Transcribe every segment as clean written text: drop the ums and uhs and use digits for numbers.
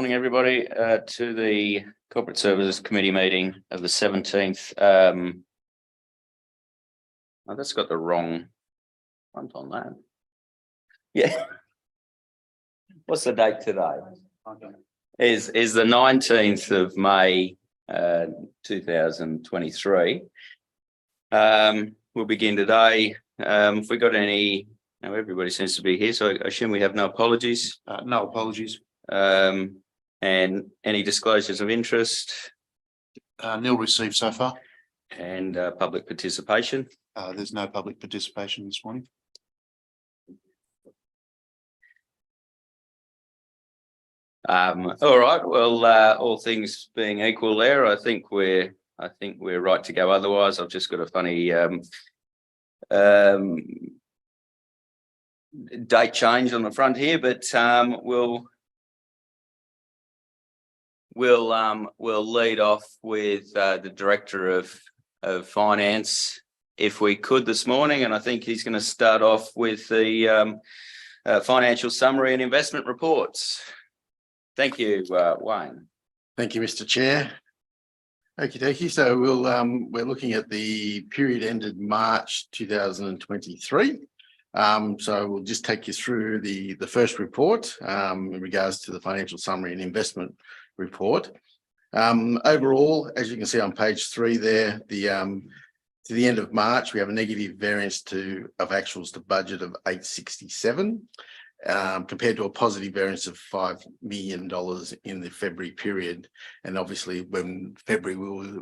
Morning, everybody, to the Corporate Services Committee meeting of the 17th. Oh, that's got the wrong front on that. Yeah. What's the date today? Is the 19th of May, 2023. We'll begin today. If we got any, now everybody seems to be here, so I assume we have no apologies. No apologies. And any disclosures of interest? Nil received so far. And public participation? There's no public participation this morning. All right. Well, all things being equal, there, I think we're right to go. Otherwise, I've just got a funny date change on the front here, but we'll lead off with the Director of Finance, if we could, this morning, and I think he's going to start off with the financial summary and investment reports. Thank you, Wayne. Thank you, Mr. Chair. Okie dokie. So we're looking at the period ended March 2023. So we'll just take you through the first report in regards to the financial summary and investment report. Overall, as you can see on page 3 there, to the end of March, we have a negative variance of actuals to budget of 867, compared to a positive variance of $5 million in the February period. And obviously, when February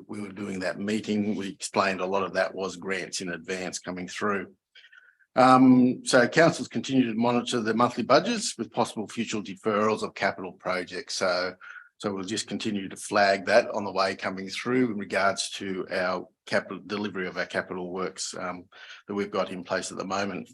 we were doing that meeting, we explained a lot of that was grants in advance coming through. So councils continue to monitor the monthly budgets with possible future deferrals of capital projects. So we'll just continue to flag that on the way coming through in regards to our capital delivery of our capital works that we've got in place at the moment.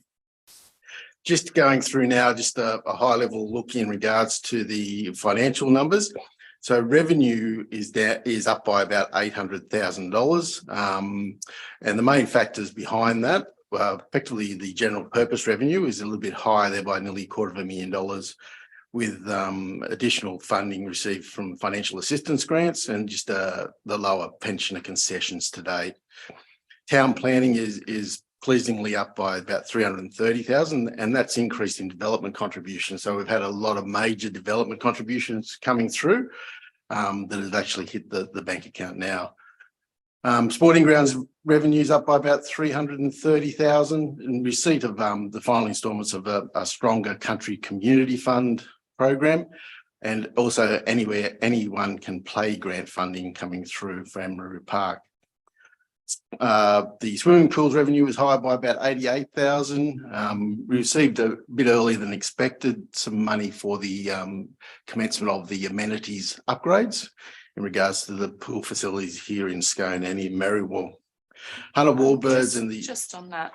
Just going through now, just a high level look in regards to the financial numbers. So revenue is up by about $800,000, and the main factors behind that, effectively the general purpose revenue is a little bit higher there by nearly $250,000, with additional funding received from financial assistance grants and just the lower pensioner concessions to date. Town planning is pleasingly up by about $330,000, and that's increased in development contributions. So we've had a lot of major development contributions coming through that have actually hit the bank account now. Sporting grounds revenues up by about $330,000 in receipt of the final instalments of a stronger country community fund program, and also anywhere anyone can play grant funding coming through for Amaroo Park. The swimming pools revenue was higher by about $88,000. We received a bit earlier than expected some money for the commencement of the amenities upgrades in regards to the pool facilities here in Scone and in Merriwell. Hunter Warbirds and the just on that,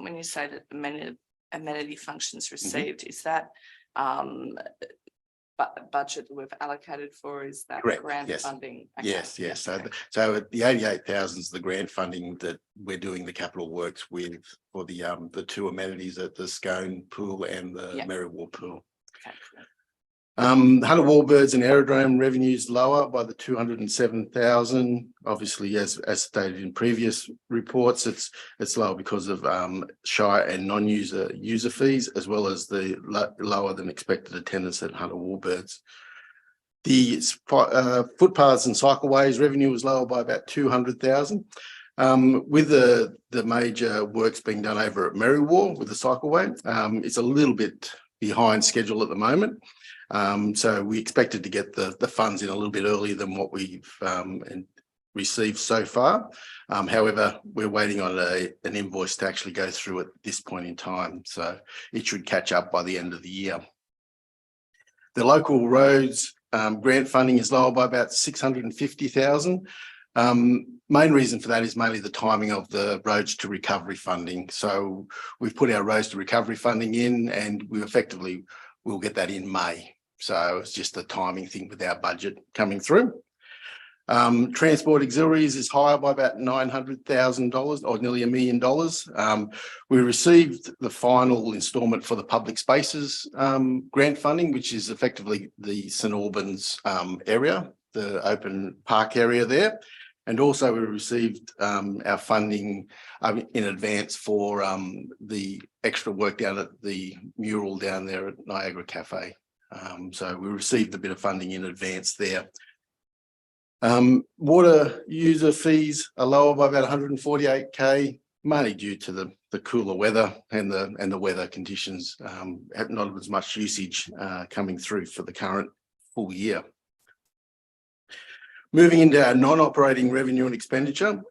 when you say that the amenity functions received, is that budget we've allocated for? Is that correct? Grant Yes. Funding? Okay. Yes. Okay. So the 88,000 is the grant funding that we're doing the capital works with for the two amenities at the Scone pool and the Merriwell pool. Okay. Hunter Warbirds and aerodrome revenues lower by the 207,000. Obviously, as stated in previous reports, it's lower because of Shire and non-user fees, as well as the lower than expected attendance at Hunter Warbirds. The footpaths and cycleways revenue was lower by about 200,000. With the major works being done over at Merriwell with the cycleway, it's a little bit behind schedule at the moment. So we expected to get the funds in a little bit earlier than what we've received so far. However, we're waiting on an invoice to actually go through at this point in time. So it should catch up by the end of the year. The local roads grant funding is lower by about 650,000. Main reason for that is mainly the timing of the roads to recovery funding. So we've put our roads to recovery funding in, and we'll get that in May. So it's just a timing thing with our budget coming through. Transport auxiliaries is higher by about $900,000 or nearly $1 million. We received the final instalment for the public spaces grant funding, which is effectively the St Albans area, the open park area there. And also we received our funding in advance for the extra work down at the mural down there at Niagara Cafe. So we received a bit of funding in advance there. Water user fees are lower by about 148K, mainly due to the cooler weather and the weather conditions. Have not as much usage coming through for the current full year. Moving into our non-operating revenue and expenditure,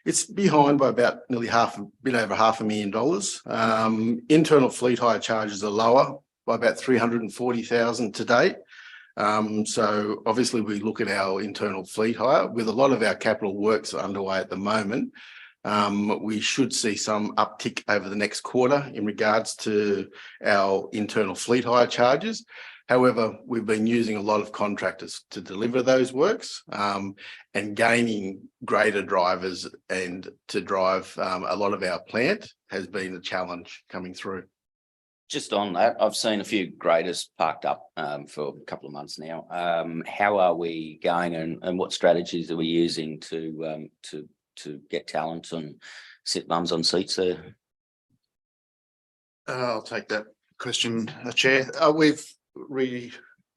it's behind by about nearly a bit over $500,000. Internal fleet hire charges are lower by about $340,000 to date. So obviously we look at our internal fleet hire with a lot of our capital works underway at the moment. We should see some uptick over the next quarter in regards to our internal fleet hire charges. However, we've been using a lot of contractors to deliver those works and gaining greater drivers and to drive a lot of our plant has been a challenge coming through. Just on that, I've seen a few graders parked up for a couple of months now. How are we going and what strategies are we using to get talent and sit bums on seats there? I'll take that question, Chair. We've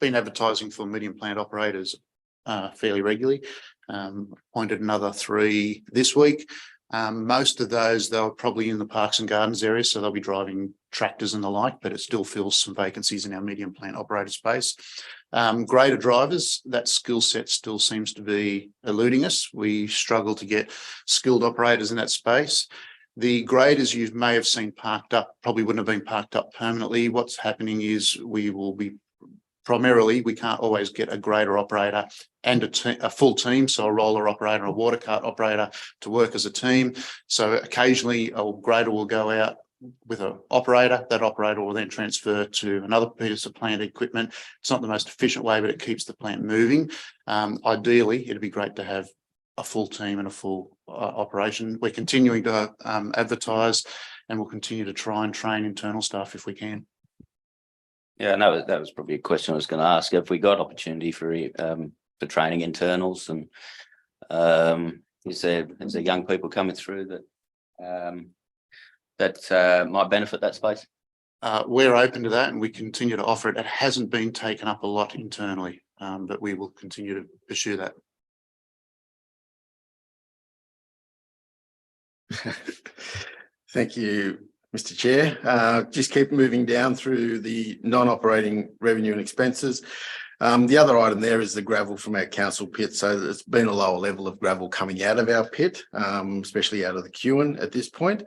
been advertising for medium plant operators fairly regularly. Appointed another 3 this week. Most of those, they're probably in the parks and gardens area, so they'll be driving tractors and the like, but it still fills some vacancies in our medium plant operator space. Grader drivers, that skill set still seems to be eluding us. We struggle to get skilled operators in that space. The graders you may have seen parked up probably wouldn't have been parked up permanently. What's happening is we can't always get a grader operator and a full team, so a roller operator, a water cart operator to work as a team. So occasionally a grader will go out with an operator. That operator will then transfer to another piece of plant equipment. It's not the most efficient way, but it keeps the plant moving. Ideally, it'd be great to have a full team and a full operation. We're continuing to advertise and we'll continue to try and train internal staff if we can. Yeah, no, that was probably a question I was going to ask. Have we got opportunity for training internals, and is there young people coming through that might benefit that space? We're open to that and we continue to offer it. It hasn't been taken up a lot internally, but we will continue to pursue that. Thank you, Mr. Chair. Just keep moving down through the non-operating revenue and expenses. The other item there is the gravel from our council pit. So there's been a lower level of gravel coming out of our pit, especially out of the Kewen at this point.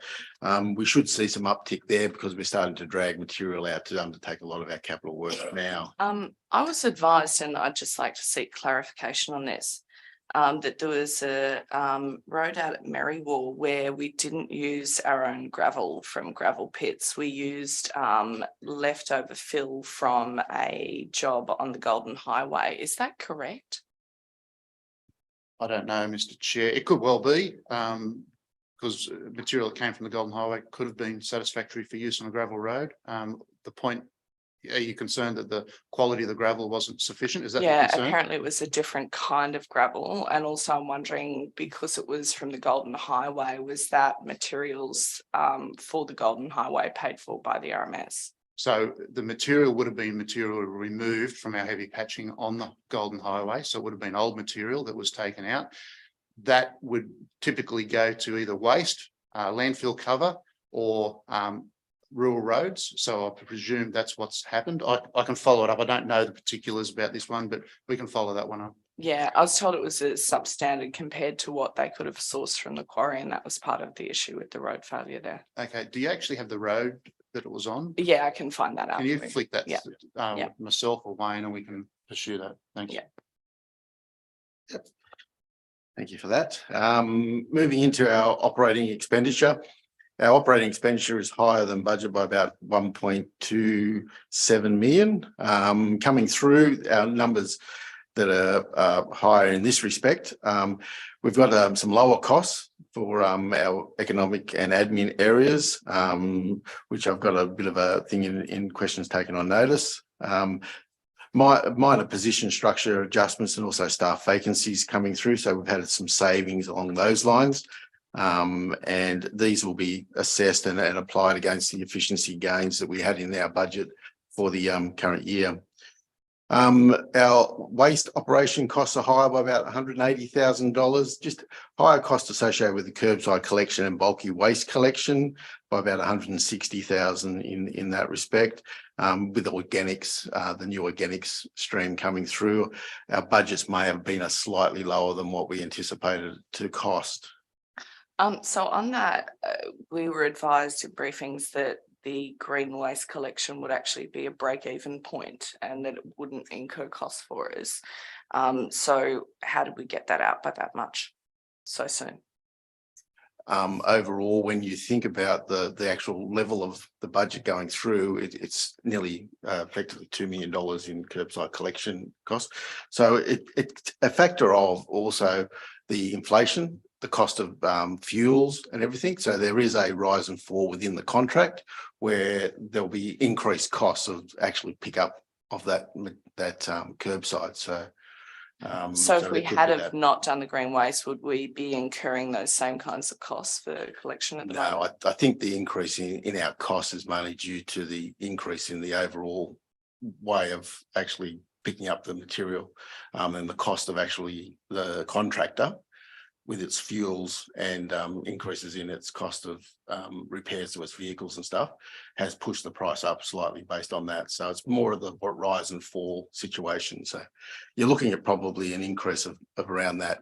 We should see some uptick there because we're starting to drag material out to undertake a lot of our capital work now. I was advised, and I'd just like to seek clarification on this, that there was a road out at Merrywall where we didn't use our own gravel from gravel pits. We used leftover fill from a job on the Golden Highway. Is that correct? I don't know, Mr. Chair. It could well be, because material that came from the Golden Highway could have been satisfactory for use on a gravel road. The point, are you concerned that the quality of the gravel wasn't sufficient? Is that the concern? Apparently it was a different kind of gravel. And also I'm wondering, because it was from the Golden Highway, was that materials for the Golden Highway paid for by the RMS? So the material would have been material removed from our heavy patching on the Golden Highway. So it would have been old material that was taken out. That would typically go to either waste, landfill cover, or rural roads. So I presume that's what's happened. I can follow it up. I don't know the particulars about this one, but we can follow that one up. Yeah, I was told it was a substandard compared to what they could have sourced from the quarry, and that was part of the issue with the road failure there. Okay. Do you actually have the road that it was on? Yeah, I can find that out. Can you for you. flick that Yeah. myself or Wayne, and we can pursue that? Thank you. Yep. Thank you for that. Moving into our operating expenditure. Our operating expenditure is higher than budget by about 1.27 million. Coming through, our numbers that are higher in this respect. We've got some lower costs for our economic and admin areas, which I've got a bit of a thing in questions taken on notice. Minor position structure adjustments and also staff vacancies coming through. So we've had some savings along those lines. And these will be assessed and applied against the efficiency gains that we had in our budget for the current year. Our waste operation costs are higher by about $180,000, just higher costs associated with the curbside collection and bulky waste collection by about $160,000 in that respect. With the organics, the new organics stream coming through, our budgets may have been slightly lower than what we anticipated to cost. So on that, we were advised in briefings that the green waste collection would actually be a break-even point and that it wouldn't incur costs for us. So how did we get that out by that much so soon? Overall, when you think about the actual level of the budget going through, it's nearly effectively $2 million in curbside collection costs. So it's a factor of also the inflation, the cost of fuels and everything. So there is a rise and fall within the contract where there'll be increased costs of actually pick up of that curbside. So if we had have not done the green waste, would we be incurring those same kinds of costs for collection at the moment? No, I think the increase in our costs is mainly due to the increase in the overall way of actually picking up the material, and the cost of actually the contractor with its fuels and increases in its cost of repairs to its vehicles and stuff has pushed the price up slightly based on that. So it's more of the rise and fall situation. So you're looking at probably an increase of around that,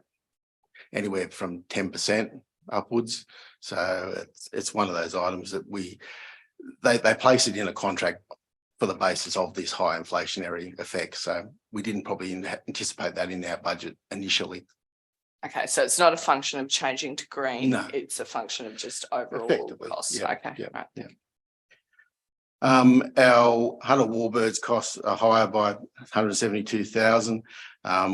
anywhere from 10% upwards. So it's one of those items that they place it in a contract for the basis of this high inflationary effect. So we didn't probably anticipate that in our budget initially. Okay, so it's not a function of changing to green. No. It's a function of just overall Effectively, costs. yeah, Okay, yeah, right. yeah. Our Hunter Warbirds costs are higher by 172,000.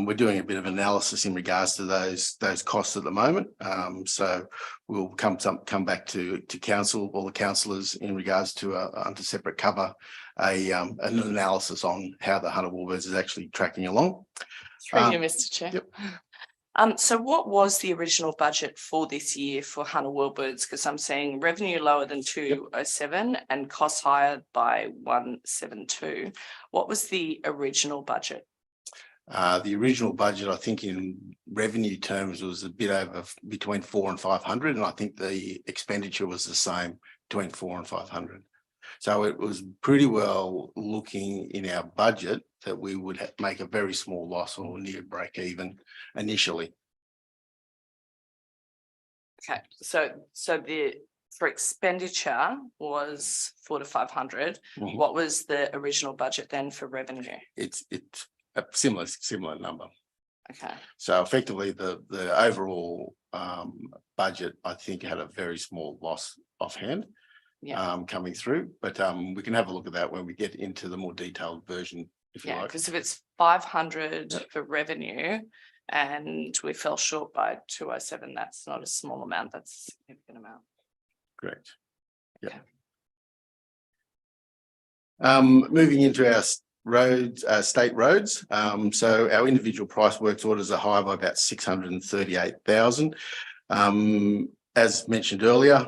We're doing a bit of analysis in regards to those costs at the moment. So we'll come back to council, all the councillors, in regards to under separate cover an analysis on how the Hunter Warbirds is actually tracking along. Through you, Mr. Chair. Yep. So what was the original budget for this year for Hunter Warbirds? Because I'm seeing revenue lower than 207 and costs higher by 172. What was the original budget? The original budget, I think in revenue terms, was a bit over between 400 and 500. And I think the expenditure was the same, between 400 and 500. So it was pretty well looking in our budget that we would make a very small loss or near break even initially. Okay, so for expenditure was 400 to 500. Mhm. What was the original budget then for revenue? It's a similar number. Okay, So effectively the overall budget, I think, had a very small loss offhand. yeah. Coming through, but we can have a look at that when we get into the more detailed version, if you Yeah, like. because if it's 500 Yep. for revenue and we fell short by 207, that's not a small amount, that's a significant amount. Correct. Yeah. Okay. Moving into our roads, state roads. So our individual price works orders are higher by about 638,000. As mentioned earlier,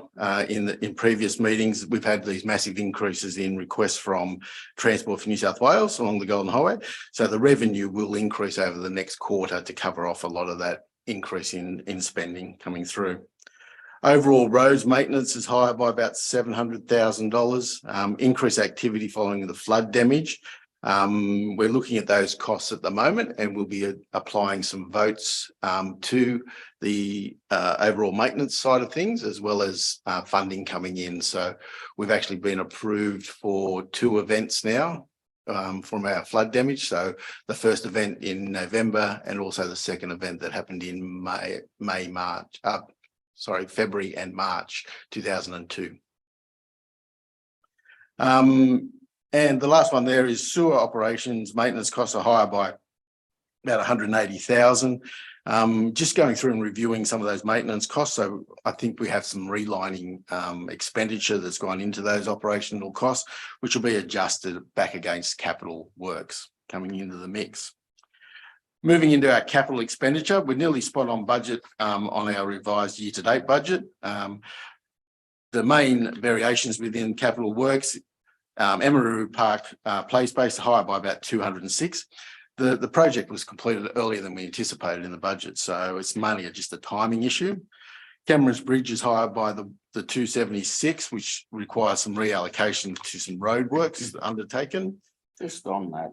in previous meetings, we've had these massive increases in requests from Transport for New South Wales along the Golden Highway. So the revenue will increase over the next quarter to cover off a lot of that increase in spending coming through. Overall roads maintenance is higher by about $700,000. Increased activity following the flood damage. We're looking at those costs at the moment, and we'll be applying some votes to the overall maintenance side of things, as well as funding coming in. So we've actually been approved for 2 events now from our flood damage. So the first event in November, and also the second event that happened in February and March 2002. And the last one there is sewer operations maintenance costs are higher by about 180,000. Just going through and reviewing some of those maintenance costs. So I think we have some relining expenditure that's gone into those operational costs, which will be adjusted back against capital works coming into the mix. Moving into our capital expenditure, we're nearly spot on budget on our revised year-to-date budget. The main variations within capital works, Emerald Park play space higher by about 206. The project was completed earlier than we anticipated in the budget, so it's mainly just a timing issue. Cameron's Bridge is higher by the 276, which requires some reallocation to some roadworks undertaken. Just on that,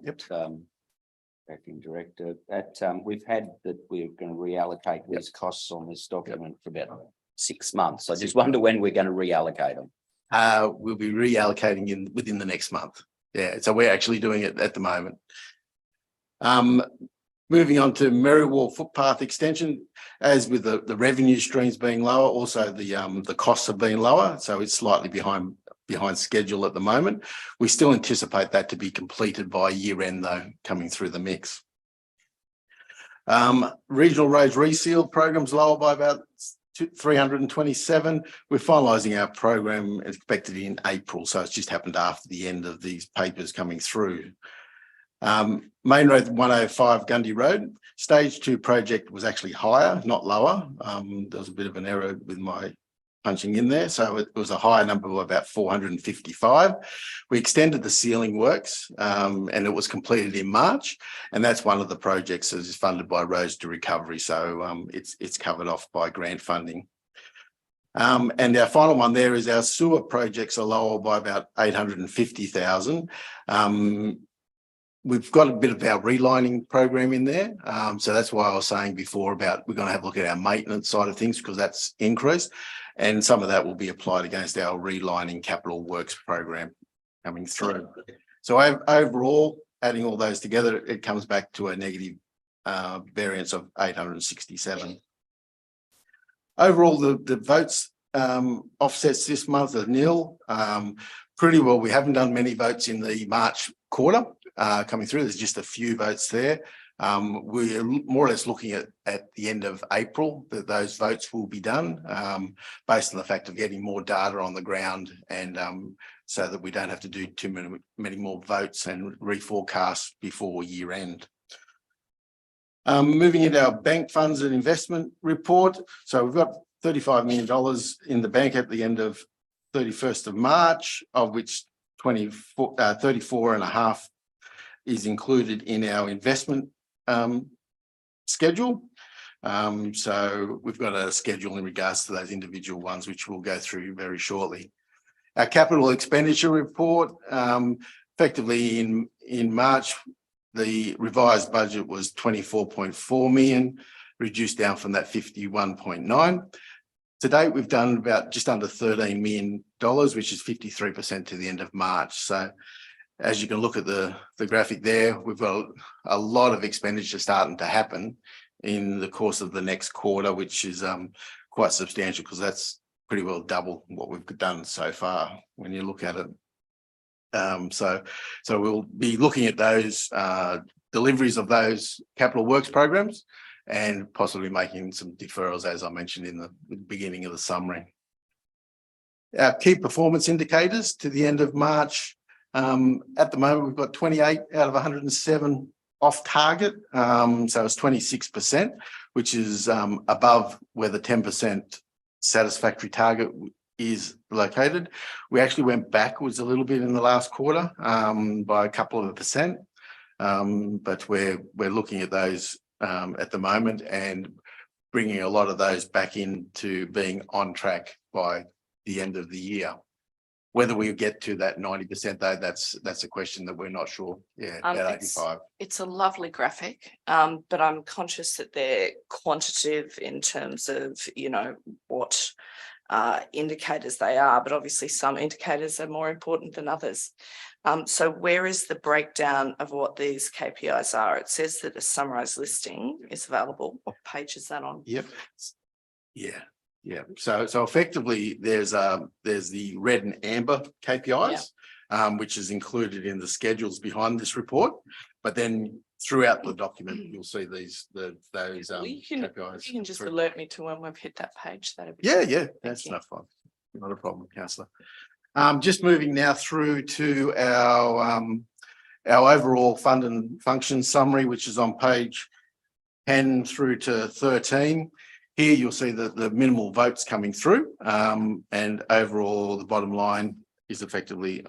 acting director, that we've had that we're going to reallocate these costs on this document for about 6 months. I just wonder when we're going to reallocate them. We'll be reallocating within the next month. Yeah, so we're actually doing it at the moment. Moving on to Merriwall footpath extension, as with the revenue streams being lower, also the costs have been lower, so it's slightly behind schedule at the moment. We still anticipate that to be completed by year end though, coming through the mix. Regional roads reseal programs lower by about 327. We're finalising our program expected in April, so it's just happened after the end of these papers coming through. Main Road 105 Gundy Road, stage 2 project was actually higher, not lower. There was a bit of an error with my punching in there, so it was a higher number of about 455. We extended the ceiling works and it was completed in March, and that's one of the projects that is funded by Roads to Recovery, so it's covered off by grant funding. And our final one there is our sewer projects are lower by about 850,000. We've got a bit of our relining program in there. So that's why I was saying before about we're going to have a look at our maintenance side of things, because that's increased. And some of that will be applied against our relining capital works program coming through. So overall, adding all those together, it comes back to a negative variance of 867. Overall, the votes offsets this month are nil. Pretty well, we haven't done many votes in the March quarter coming through. There's just a few votes there. We're more or less looking at the end of April that those votes will be done based on the fact of getting more data on the ground, and so that we don't have to do too many more votes and reforecast before year end. Moving into our bank funds and investment report. So we've got $35 million in the bank at the end of 31st of March, of which 34.5 is included in our investment schedule. So we've got a schedule in regards to those individual ones, which we'll go through very shortly. Our capital expenditure report, effectively in March, the revised budget was 24.4 million, reduced down from that 51.9. To date, we've done about just under $13 million, which is 53% to the end of March. So as you can look at the graphic there, we've got a lot of expenditure starting to happen in the course of the next quarter, which is quite substantial, because that's pretty well double what we've done so far when you look at it. So we'll be looking at those deliveries of those capital works programs and possibly making some deferrals, as I mentioned in the beginning of the summary. Our key performance indicators to the end of March, at the moment, we've got 28 out of 107 off target. So it's 26%, which is above where the 10% satisfactory target is located. We actually went backwards a little bit in the last quarter by a couple of percent, but we're looking at those at the moment and bringing a lot of those back into being on track by the end of the year. Whether we get to that 90% though, that's a question that we're not sure. Yeah, about 85. It's a lovely graphic, but I'm conscious that they're quantitative in terms of, what indicators they are, but obviously some indicators are more important than others. So where is the breakdown of what these KPIs are? It says that a summarized listing is available. What page is that on? Yep. Yeah. So effectively there's the red and amber KPIs, which is included in the schedules behind this report. But then throughout the document, you'll see those Well, you can KPIs. You can just through. alert me to when we've hit that page. That'd be. Yeah, that's you. no problem. Not a problem, councillor. Just moving now through to our overall fund and function summary, which is on page 10 through to 13. Here you'll see that the minimal votes coming through, and overall the bottom line is effectively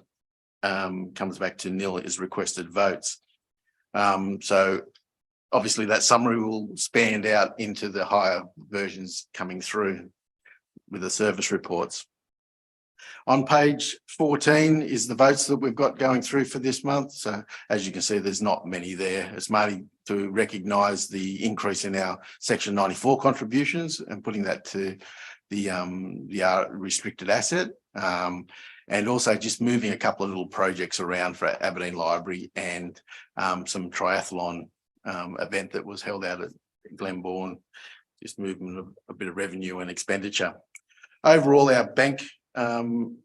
comes back to nil as requested votes. So obviously that summary will expand out into the higher versions coming through with the service reports. On page 14 is the votes that we've got going through for this month. So as you can see, there's not many there. It's mainly to recognise the increase in our Section 94 contributions and putting that to the restricted asset. And also just moving a couple of little projects around for Aberdeen Library and some triathlon event that was held out at Glenbourne, just movement of a bit of revenue and expenditure. Overall, our bank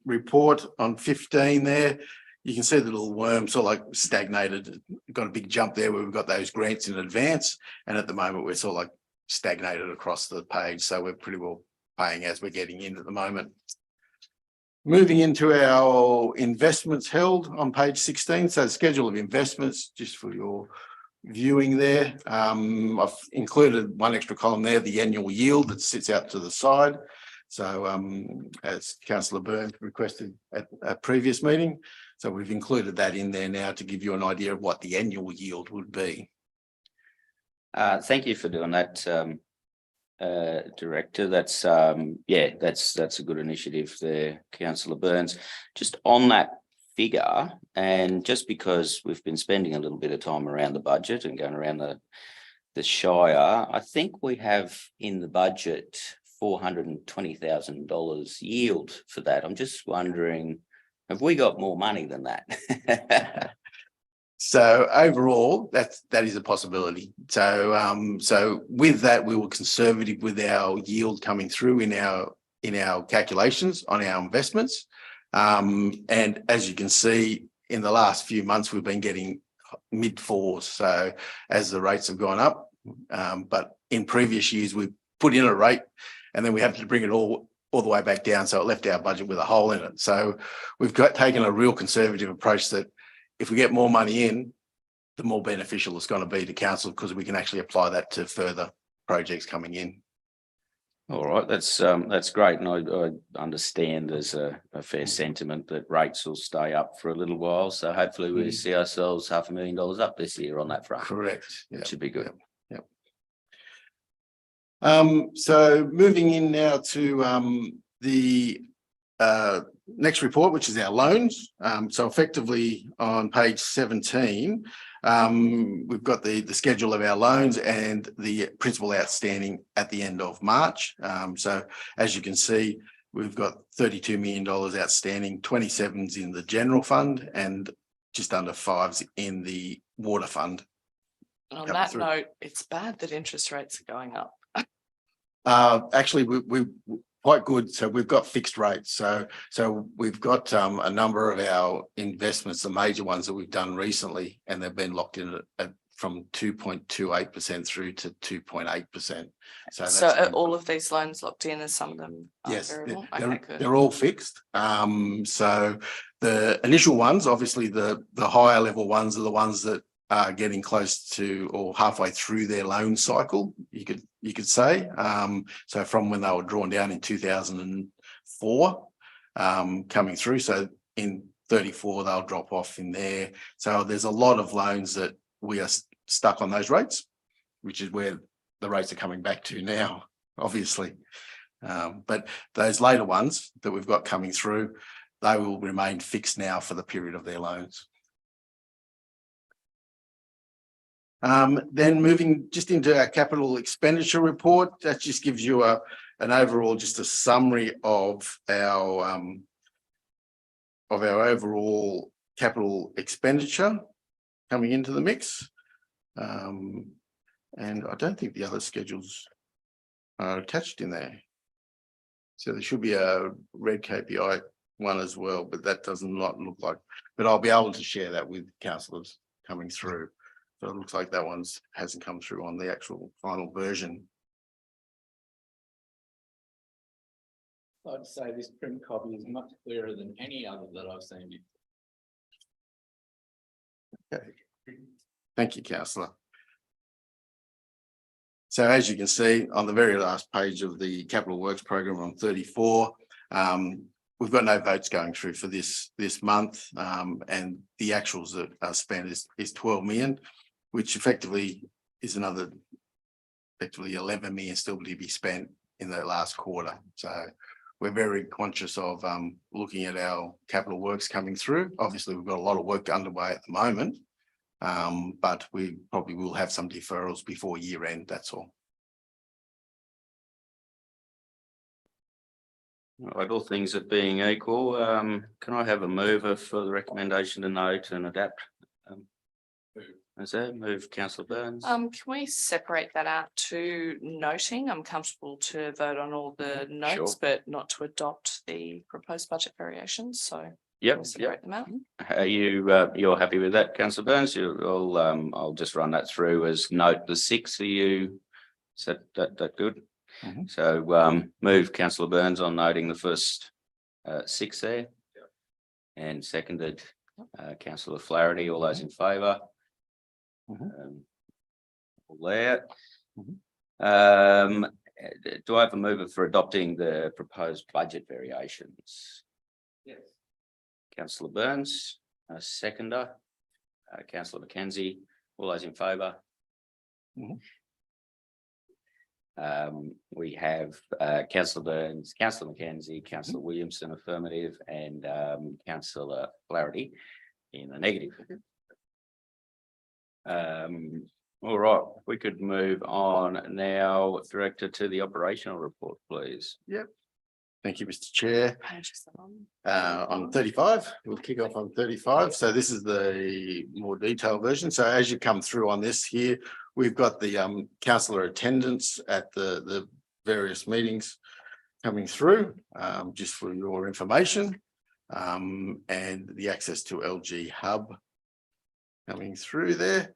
report on 15 there, you can see the little worm sort of like stagnated, got a big jump there where we've got those grants in advance, and at the moment we're sort of like stagnated across the page, so we're pretty well paying as we're getting in at the moment. Moving into our investments held on page 16, so the schedule of investments just for your viewing there. I've included one extra column there, the annual yield that sits out to the side. So as Councillor Byrne requested at a previous meeting, so we've included that in there now to give you an idea of what the annual yield would be. Thank you for doing that, Director. That's that's a good initiative there, Councillor Burns. Just on that figure, and just because we've been spending a little bit of time around the budget and going around the Shire, I think we have in the budget $420,000 yield for that. I'm just wondering, have we got more money than that? So overall, that is a possibility. So so with that, we were conservative with our yield coming through in our calculations on our investments. And as you can see, in the last few months, we've been getting mid fours. So as the rates have gone up, but in previous years, we put in a rate and then we had to bring it all the way back down. So it left our budget with a hole in it. So we've taken a real conservative approach that if we get more money in, the more beneficial it's going to be to council, because we can actually apply that to further projects coming in. All right, that's great, and I understand there's a fair sentiment that rates will stay up for a little while. So hopefully we see ourselves $500,000 up this year on that front. Correct. It should be good. So moving in now to the next report, which is our loans. So effectively on page 17, we've got the schedule of our loans and the principal outstanding at the end of March. So as you can see, we've got $32 million outstanding, 27's in the general fund and just under 5's in the water fund. On that note, it's bad that interest rates are going up. Actually, we quite good. So we've got fixed rates. So we've got a number of our investments, the major ones that we've done recently, and they've been locked in at from 2.28% through to 2.8%. So are all of these loans locked in, as some of them are variable? They're all fixed. So the initial ones, obviously the higher level ones are the ones that are getting close to or halfway through their loan cycle, you could say. So from when they were drawn down in 2004, coming through. So in 34, they'll drop off in there. So there's a lot of loans that we are stuck on those rates, which is where the rates are coming back to now, obviously. But those later ones that we've got coming through, they will remain fixed now for the period of their loans. Then moving just into our capital expenditure report, that just gives you an overall, just a summary of our overall capital expenditure coming into the mix. And I don't think the other schedules are attached in there. So there should be a red KPI one as well, but that does not look like, but I'll be able to share that with councillors coming through. So it looks like that one's hasn't come through on the actual final version. I'd say this print copy is much clearer than any other that I've seen before. Okay. Thank you, councillor. So as you can see on the very last page of the capital works program on 34, we've got no votes going through for this month, and the actuals that are spent is 12 million, which effectively is another 11 million still to be spent in the last quarter. So we're very conscious of looking at our capital works coming through. Obviously, we've got a lot of work underway at the moment, but we probably will have some deferrals before year end, that's all. Right, all things are being equal, can I have a mover for the recommendation to note and adapt? Is that move, councillor Burns? Can we separate that out to noting? I'm comfortable to vote on all the notes, Sure. but not to adopt the proposed budget variations, so we'll Yep, yep. separate them out. Are you, you're happy with that, councillor Burns? I'll just run that through as note the 6. Are you, is that good? Mhm. So, move councillor Burns on noting the first 6 there. And seconded, councillor Flaherty, all those in favour? Mhm. All there. Mhm. Do I have a mover for adopting the proposed budget variations? Yes. Councillor Burns, a seconder, councillor McKenzie, all those in favour? Mhm. We have councillor Burns, councillor McKenzie, councillor Williamson affirmative, and councillor Flaherty in the negative. All right, we could move on now, Director, to the operational report, please. Thank you, Mr. Chair. Pages are on. On 35, we'll kick off on 35. So this is the more detailed version. So as you come through on this here, we've got the councillor attendance at the various meetings coming through, just for your information, and the access to LG Hub coming through there.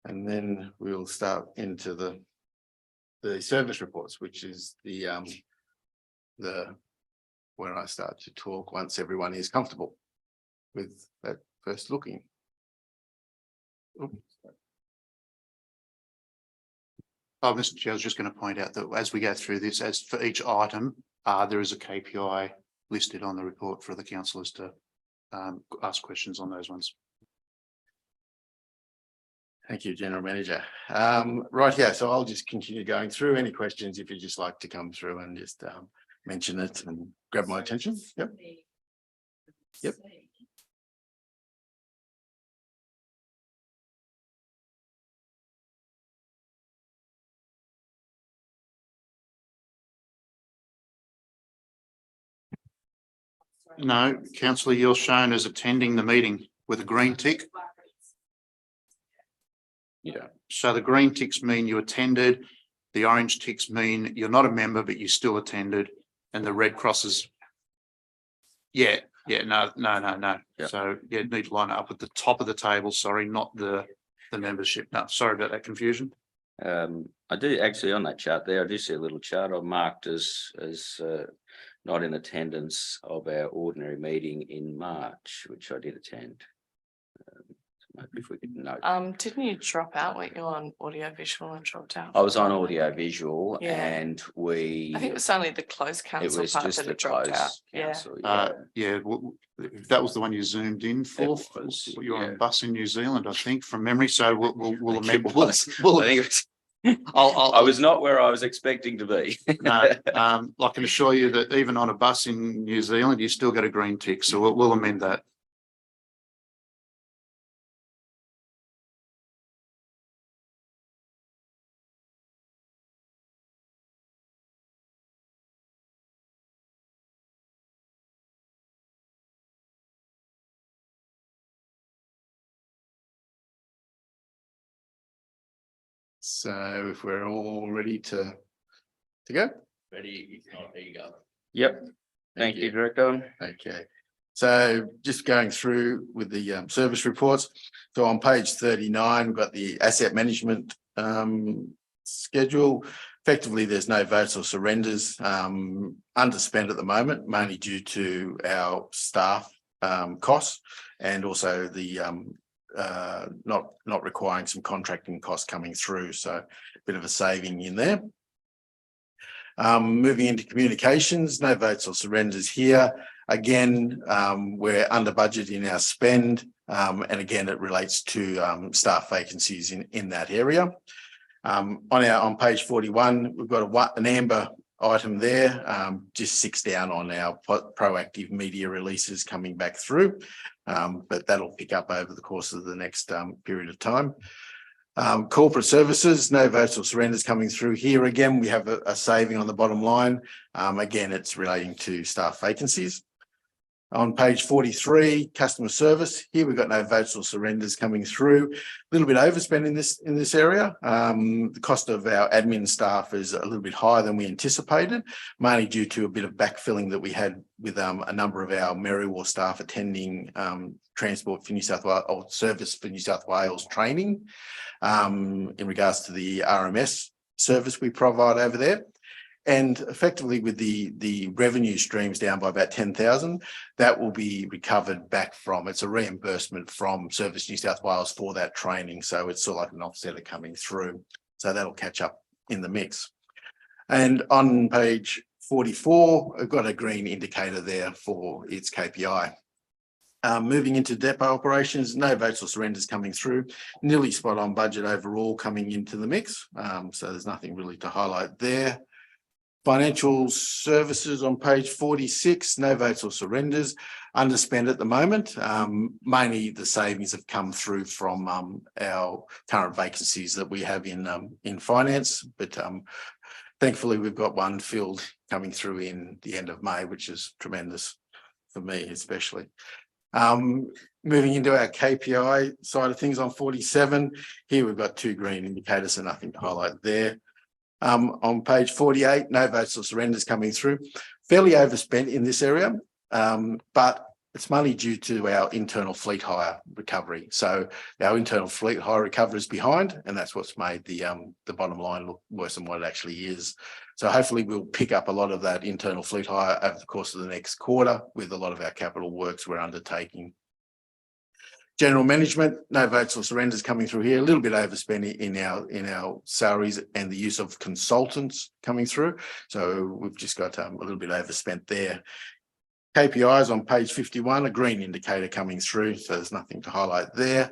And then we'll start into the service reports, which is the where I start to talk once everyone is comfortable with that first looking. Oops. Oh, Mr. Chair, I was just going to point out that as we go through this, as for each item, there is a KPI listed on the report for the councillors to ask questions on those ones. Thank you, General Manager. Right here, so I'll just continue going through any questions if you just like to come through and just mention it and grab my attention. Yep. Yep. No, councillor, you're shown as attending the meeting with a green tick. Yeah. So the green ticks mean you attended, the orange ticks mean you're not a member, but you still attended, and the red crosses. No. Yeah. So you need to line it up at the top of the table, sorry, not the membership. No, sorry about that confusion. I do actually on that chart there, I do see a little chart I marked as not in attendance of our ordinary meeting in March, which I did attend. Maybe if we could note. Didn't you drop out? Weren't you on audio visual and dropped out? I was on audio visual Yeah. and I think it was only the closed it council was part just that the it dropped out. closed Yeah. council. If that was the one you zoomed in for. It was, You're on yeah. a bus in New Zealand, I think, from memory, so we'll I think amend. it was. We'll- I think it was. I'll- I was not where I was expecting to be. No, I can assure you that even on a bus in New Zealand, you still get a green tick, so we'll amend that. So if we're all ready to go. Ready, if not, there you go. Yep. Thank you, Director. Okay. So just going through with the service reports. So on page 39, we've got the asset management schedule. Effectively, there's no votes or surrenders underspent at the moment, mainly due to our staff costs and also the not requiring some contracting costs coming through. So a bit of a saving in there. Moving into communications, no votes or surrenders here. Again, we're under budget in our spend. And again, it relates to staff vacancies in that area. On page 41, we've got an amber item there, just 6 down on our proactive media releases coming back through. But that'll pick up over the course of the next period of time. Corporate services, no votes or surrenders coming through here. Again, we have a saving on the bottom line. Again, it's relating to staff vacancies. On page 43, customer service. Here we've got no votes or surrenders coming through. A little bit overspent in this area. The cost of our admin staff is a little bit higher than we anticipated, mainly due to a bit of backfilling that we had with a number of our Merriwar staff attending Transport for New South Wales or Service for New South Wales training in regards to the RMS service we provide over there. And effectively with the revenue streams down by about 10,000, that will be recovered back from, it's a reimbursement from Service New South Wales for that training. So it's sort of like an offsetter coming through. So that'll catch up in the mix. And on page 44, I've got a green indicator there for its KPI. Moving into depot operations, no votes or surrenders coming through, nearly spot on budget overall coming into the mix. So there's nothing really to highlight there. Financial services on page 46, no votes or surrenders, underspent at the moment. Mainly the savings have come through from our current vacancies that we have in finance, but thankfully we've got one filled coming through in the end of May, which is tremendous for me especially. Moving into our KPI side of things on 47, here we've got 2 green indicators, so nothing to highlight there. On page 48, no votes or surrenders coming through. Fairly overspent in this area, but it's mainly due to our internal fleet hire recovery. So our internal fleet hire recovery is behind, and that's what's made the bottom line look worse than what it actually is. So hopefully we'll pick up a lot of that internal fleet hire over the course of the next quarter with a lot of our capital works we're undertaking. General management, no votes or surrenders coming through here. A little bit overspending in our salaries and the use of consultants coming through. So we've just got a little bit overspent there. KPIs on page 51, a green indicator coming through. So there's nothing to highlight there.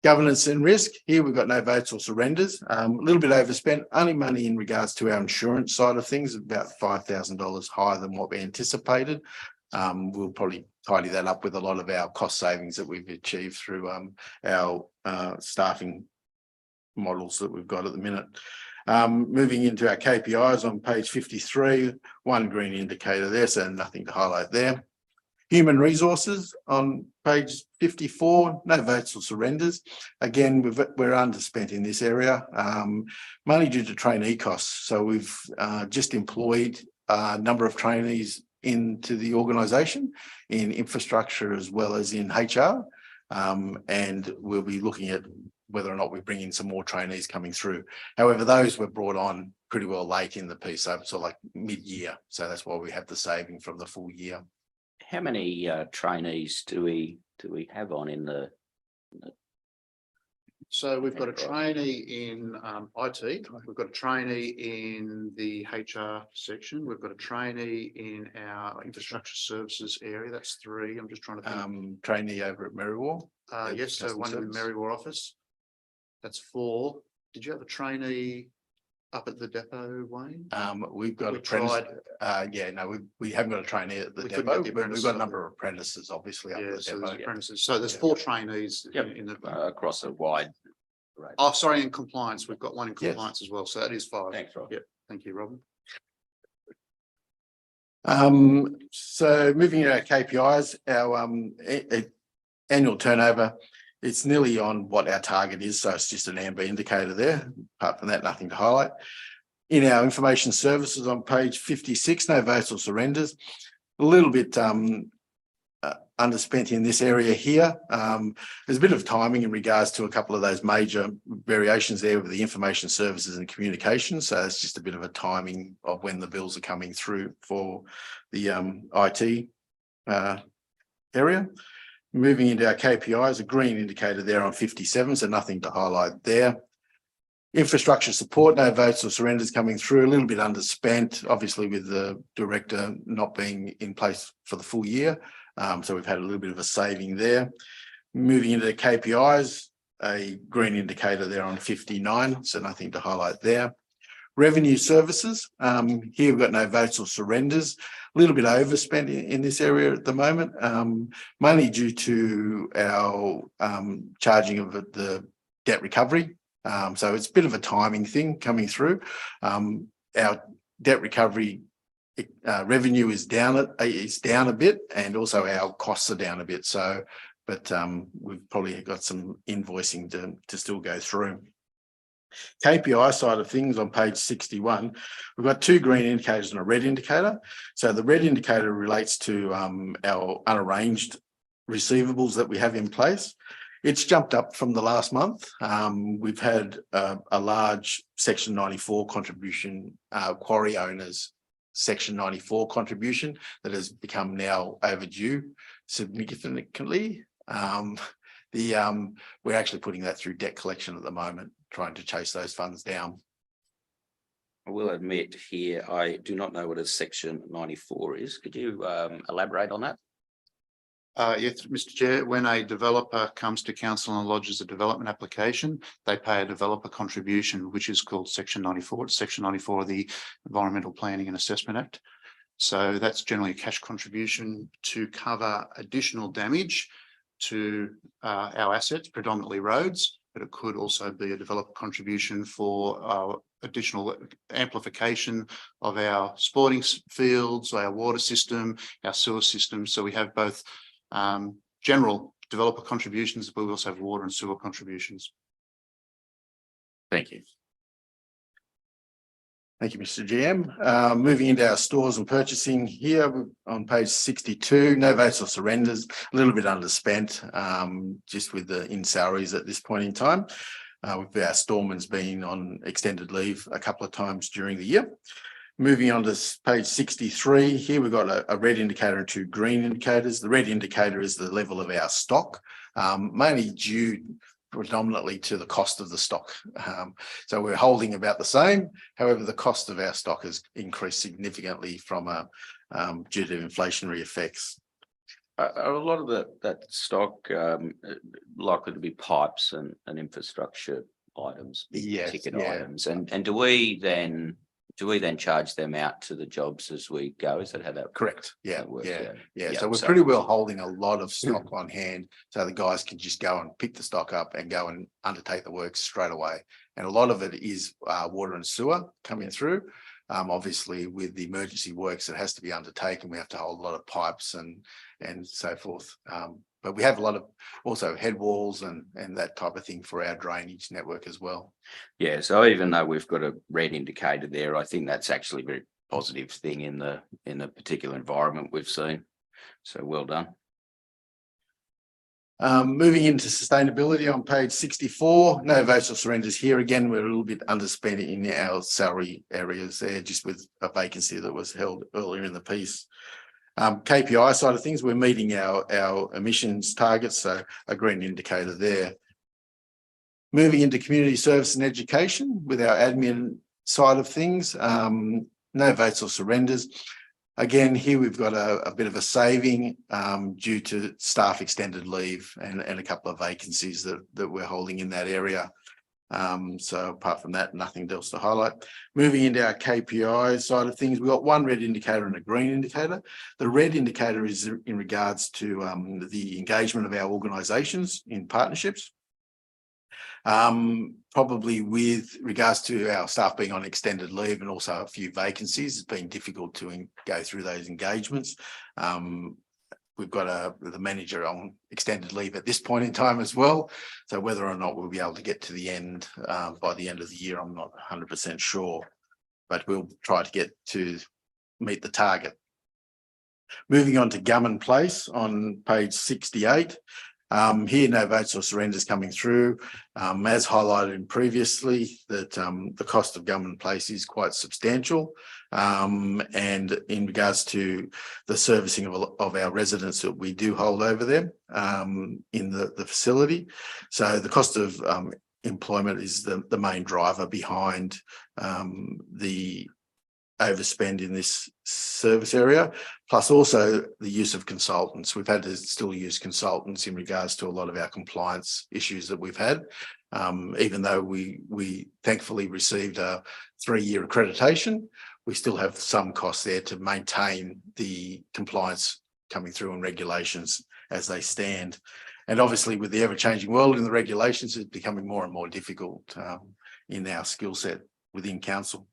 Governance and risk. Here we've got no votes or surrenders. A little bit overspent, only money in regards to our insurance side of things, about $5,000 higher than what we anticipated. We'll probably tidy that up with a lot of our cost savings that we've achieved through our staffing models that we've got at the minute. Moving into our KPIs on page 53, 1 green indicator there, so nothing to highlight there. Human resources on page 54, no votes or surrenders. Again, we're underspent in this area, mainly due to trainee costs. So we've just employed a number of trainees into the organisation in infrastructure as well as in HR. And we'll be looking at whether or not we bring in some more trainees coming through. However, those were brought on pretty well late in the piece, so sort of like mid-year. So that's why we have the saving from the full year. How many trainees do we have on in the? So we've got a trainee in IT, we've got a trainee in the HR section, we've got a trainee in our infrastructure services area, that's 3. I'm just trying to think. Trainee over at Merriwar. Yes, so Customer one in the service. Merriwar office. That's 4. Did you have a trainee up at the depot, Wayne? We've got We apprentice. tried. Yeah, no, we haven't got a trainee at the We couldn't depot, get the but we've got a apprentices number of apprentices, obviously, up at Yeah, the so depot. there's apprentices. So there's Yeah. 4 trainees Yep. in the. Across a wide range. Oh, sorry, in compliance, we've got one in Yes. compliance as well, so that is 5. Thanks, Rob. Yep, thank you, Robin. So moving to our KPIs, our annual turnover, it's nearly on what our target is. So it's just an amber indicator there. Apart from that, nothing to highlight. In our information services on page 56, no votes or surrenders. A little bit underspent in this area here. There's a bit of timing in regards to a couple of those major variations there with the information services and communications. So it's just a bit of a timing of when the bills are coming through for the IT area. Moving into our KPIs, a green indicator there on 57, so nothing to highlight there. Infrastructure support, no votes or surrenders coming through, a little bit underspent, obviously with the director not being in place for the full year. So we've had a little bit of a saving there. Moving into the KPIs, a green indicator there on 59, so nothing to highlight there. Revenue services, here we've got no votes or surrenders, a little bit overspent in this area at the moment, mainly due to our charging of the debt recovery. So it's a bit of a timing thing coming through. Our debt recovery revenue is down a bit, and also our costs are down a bit. So, but we've probably got some invoicing to still go through. KPI side of things on page 61, we've got two green indicators and a red indicator. So the red indicator relates to our unarranged receivables that we have in place. It's jumped up from the last month. We've had a large Section 94 contribution, quarry owners Section 94 contribution that has become now overdue significantly. We're actually putting that through debt collection at the moment, trying to chase those funds down. I will admit here, I do not know what a Section 94 is. Could you elaborate on that? Yes, Mr. Chair, when a developer comes to council and lodges a development application, they pay a developer contribution, which is called Section 94. It's Section 94 of the Environmental Planning and Assessment Act. So that's generally a cash contribution to cover additional damage to our assets, predominantly roads, but it could also be a developer contribution for our additional amplification of our sporting fields, our water system, our sewer system. So we have both general developer contributions, but we also have water and sewer contributions. Thank you. Thank you, Mr. GM. Moving into our stores and purchasing here on page 62, no votes or surrenders, a little bit underspent, just with the in salaries at this point in time. With our storeman's been on extended leave a couple of times during the year. Moving on to page 63, here we've got a red indicator and two green indicators. The red indicator is the level of our stock, mainly due predominantly to the cost of the stock. So we're holding about the same. However, the cost of our stock has increased significantly from due to inflationary effects. Are a lot of that stock likely to be pipes and infrastructure items, Yes, ticket yeah. items, and do we then charge them out to the jobs as we go? Is that how that Correct. Yeah, that works? yeah. So we're pretty well holding a lot of stock on hand, so the guys can just go and pick the stock up and go and undertake the work straight away. And a lot of it is water and sewer coming through. Obviously, with the emergency works that has to be undertaken, we have to hold a lot of pipes and so forth. But we have a lot of also head walls and that type of thing for our drainage network as well. Yeah, so even though we've got a red indicator there, I think that's actually a very positive thing in the particular environment we've seen. So well done. Moving into sustainability on page 64, no votes or surrenders here. Again, we're a little bit underspent in our salary areas there, just with a vacancy that was held earlier in the piece. KPI side of things, we're meeting our emissions targets, so a green indicator there. Moving into community service and education with our admin side of things, no votes or surrenders. Again, here we've got a bit of a saving due to staff extended leave and a couple of vacancies that we're holding in that area. So apart from that, nothing else to highlight. Moving into our KPI side of things, we've got one red indicator and a green indicator. The red indicator is in regards to the engagement of our organisations in partnerships. Probably with regards to our staff being on extended leave and also a few vacancies, it's been difficult to go through those engagements. We've got the manager on extended leave at this point in time as well. So whether or not we'll be able to get to the end by the end of the year, I'm not 100% sure, but we'll try to get to meet the target. Moving on to Gummin Place on page 68. Here, no votes or surrenders coming through. As highlighted previously, that the cost of Gummin Place is quite substantial. And in regards to the servicing of our residents that we do hold over there in the facility. So the cost of employment is the main driver behind the overspend in this service area, plus also the use of consultants. We've had to still use consultants in regards to a lot of our compliance issues that we've had, even though we thankfully received a 3-year accreditation. We still have some costs there to maintain the compliance coming through and regulations as they stand. And obviously with the ever-changing world and the regulations, it's becoming more and more difficult in our skill set within council.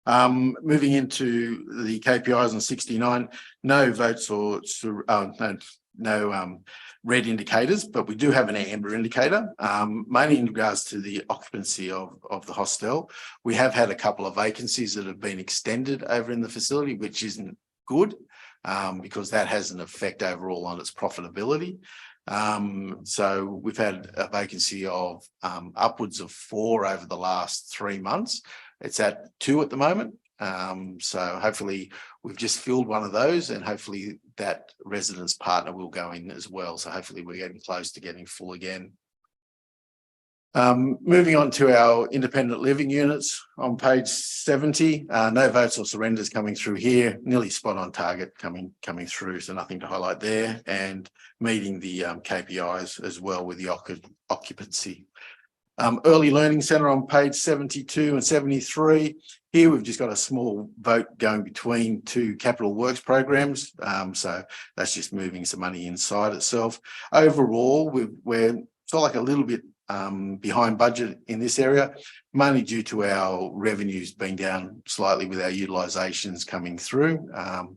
Moving into the KPIs on 69, no votes or no red indicators, but we do have an amber indicator, mainly in regards to the occupancy of the hostel. We have had a couple of vacancies that have been extended over in the facility, which isn't good because that has an effect overall on its profitability. So we've had a vacancy of upwards of 4 over the last 3 months. It's at 2 at the moment. So hopefully we've just filled one of those and hopefully that residence partner will go in as well. So hopefully we're getting close to getting full again. Moving on to our independent living units on page 70, no votes or surrenders coming through here, nearly spot on target coming through, so nothing to highlight there, and meeting the KPIs as well with the occupancy. Early Learning Centre on page 72 and 73. Here we've just got a small vote going between 2 capital works programs. So that's just moving some money inside itself. Overall, we're sort of like a little bit behind budget in this area, mainly due to our revenues being down slightly with our utilisations coming through,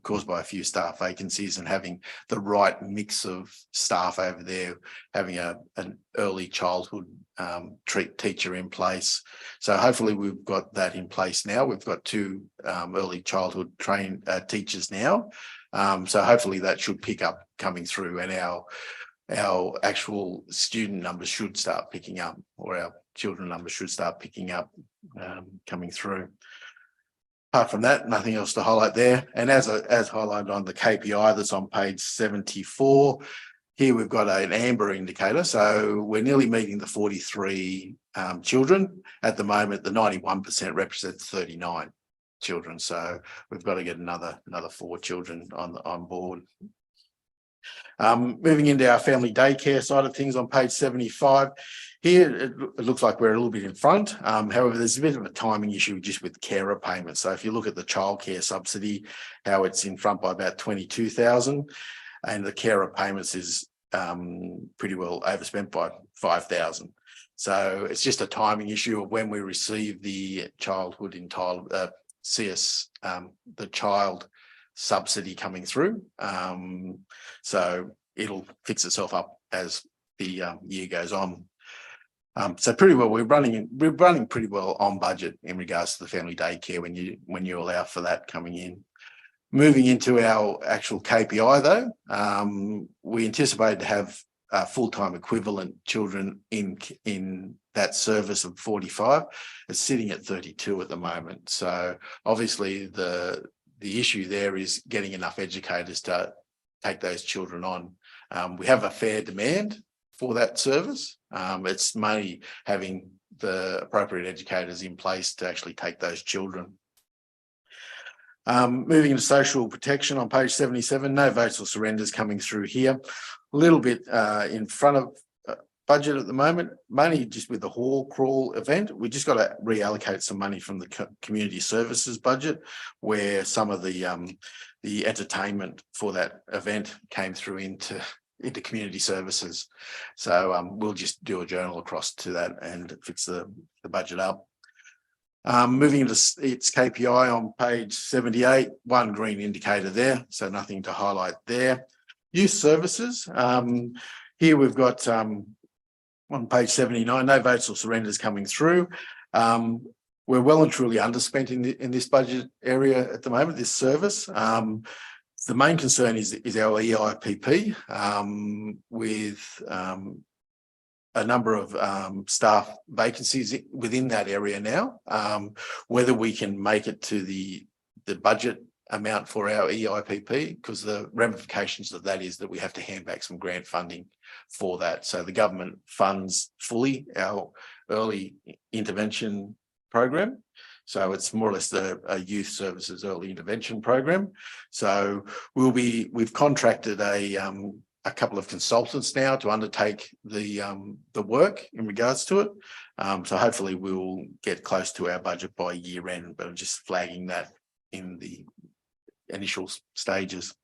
caused by a few staff vacancies and having the right mix of staff over there, having an early childhood teacher in place. So hopefully we've got that in place now. We've got 2 early childhood trained teachers now. So hopefully that should pick up coming through, and our actual student numbers should start picking up, or our children numbers should start picking up coming through. Apart from that, nothing else to highlight there. And as highlighted on the KPI that's on page 74, here we've got an amber indicator. So we're nearly meeting the 43 children. At the moment, the 91% represents 39 children. So we've got to get another 4 children on board. Moving into our family daycare side of things on page 75. Here, it looks like we're a little bit in front. However, there's a bit of a timing issue just with carer payments. So if you look at the childcare subsidy, how it's in front by about 22,000, and the carer payments is pretty well overspent by 5,000. So it's just a timing issue of when we receive the childhood entitlement, the child subsidy coming through. So it'll fix itself up as the year goes on. So pretty well, we're running pretty well on budget in regards to the family daycare when you allow for that coming in. Moving into our actual KPI though, we anticipate to have full-time equivalent children in that service of 45. It's sitting at 32 at the moment. So obviously the issue there is getting enough educators to take those children on. We have a fair demand for that service. It's mainly having the appropriate educators in place to actually take those children. Moving into social protection on page 77, no votes or surrenders coming through here. A little bit in front of budget at the moment, mainly just with the hall crawl event. We just got to reallocate some money from the community services budget, where some of the entertainment for that event came through into community services. So we'll just do a journal across to that and fix the budget up. Moving into its KPI on page 78, 1 green indicator there, so nothing to highlight there. Youth services, here we've got on page 79, no votes or surrenders coming through. We're well and truly underspent in this budget area at the moment, this service. The main concern is our EIPP with a number of staff vacancies within that area now. Whether we can make it to the budget amount for our EIPP, because the ramifications of that is that we have to hand back some grant funding for that. So the government funds fully our early intervention program. So it's more or less a youth services early intervention program. So we've contracted a couple of consultants now to undertake the work in regards to it. So hopefully we'll get close to our budget by year end, but I'm just flagging that in the initial stages.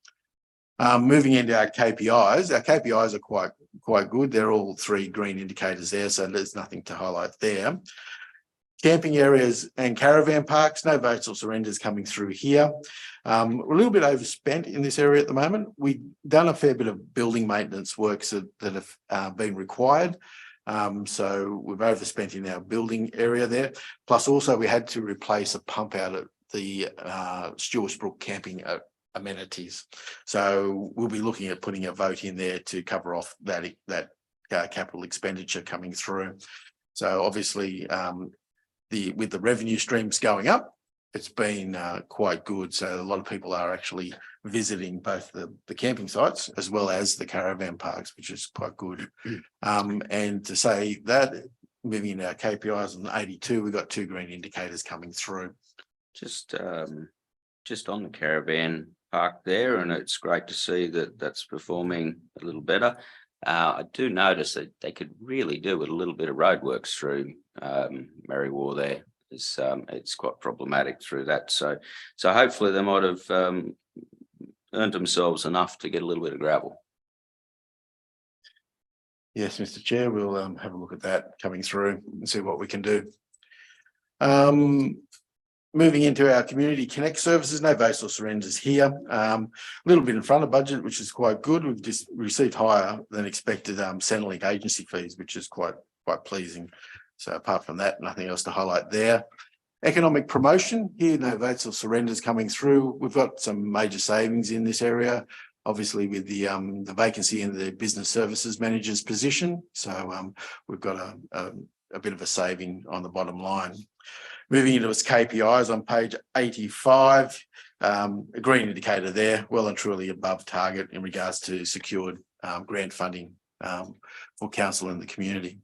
Moving into our KPIs are quite good. They're all 3 green indicators there, so there's nothing to highlight there. Camping areas and caravan parks, no votes or surrenders coming through here. We're a little bit overspent in this area at the moment. We've done a fair bit of building maintenance works that have been required. So we've overspent in our building area there. Plus also we had to replace a pump out at the Stewarts Brook camping amenities. So we'll be looking at putting a vote in there to cover off that capital expenditure coming through. So obviously with the revenue streams going up, it's been quite good. So a lot of people are actually visiting both the camping sites as well as the caravan parks, which is quite good. And to say that, moving into our KPIs on 82, we've got 2 green indicators coming through. Just on the caravan park there, and it's great to see that that's performing a little better. I do notice that they could really do with a little bit of roadworks through Merriwar there. It's quite problematic through that. So hopefully they might have earned themselves enough to get a little bit of gravel. Yes, Mr. Chair, we'll have a look at that coming through and see what we can do. Moving into our Community Connect services, no votes or surrenders here. A little bit in front of budget, which is quite good. We've just received higher than expected Centrelink agency fees, which is quite pleasing. So apart from that, nothing else to highlight there. Economic promotion here, no votes or surrenders coming through. We've got some major savings in this area, obviously with the vacancy in the business services manager's position. So we've got a bit of a saving on the bottom line. Moving into its KPIs on page 85, a green indicator there, well and truly above target in regards to secured grant funding for council and the community.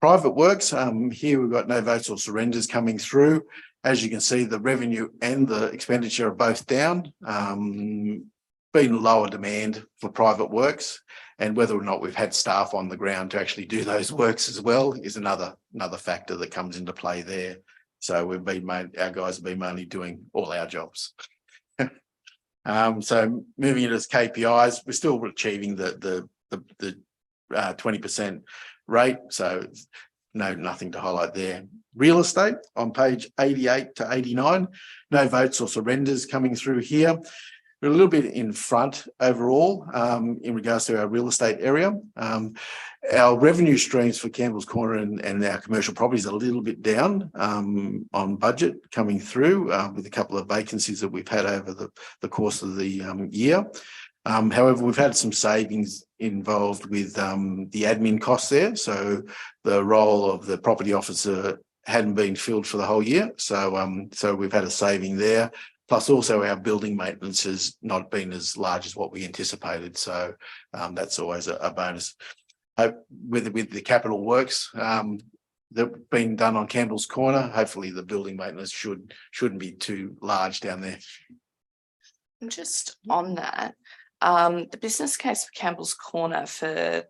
Private works, here we've got no votes or surrenders coming through. As you can see, the revenue and the expenditure are both down. Been lower demand for private works, and whether or not we've had staff on the ground to actually do those works as well is another factor that comes into play there. So our guys have been mainly doing all our jobs. So moving into its KPIs, we're still achieving the 20% rate. So nothing to highlight there. Real estate on page 88 to 89, no votes or surrenders coming through here. We're a little bit in front overall in regards to our real estate area. Our revenue streams for Campbell's Corner and our commercial properties are a little bit down on budget coming through with a couple of vacancies that we've had over the course of the year. However, we've had some savings involved with the admin costs there. So the role of the property officer hadn't been filled for the whole year. So we've had a saving there. Plus also our building maintenance has not been as large as what we anticipated. So that's always a bonus. With the capital works that have been done on Campbell's Corner, hopefully the building maintenance shouldn't be too large down there. And just on that, the business case for Campbell's Corner for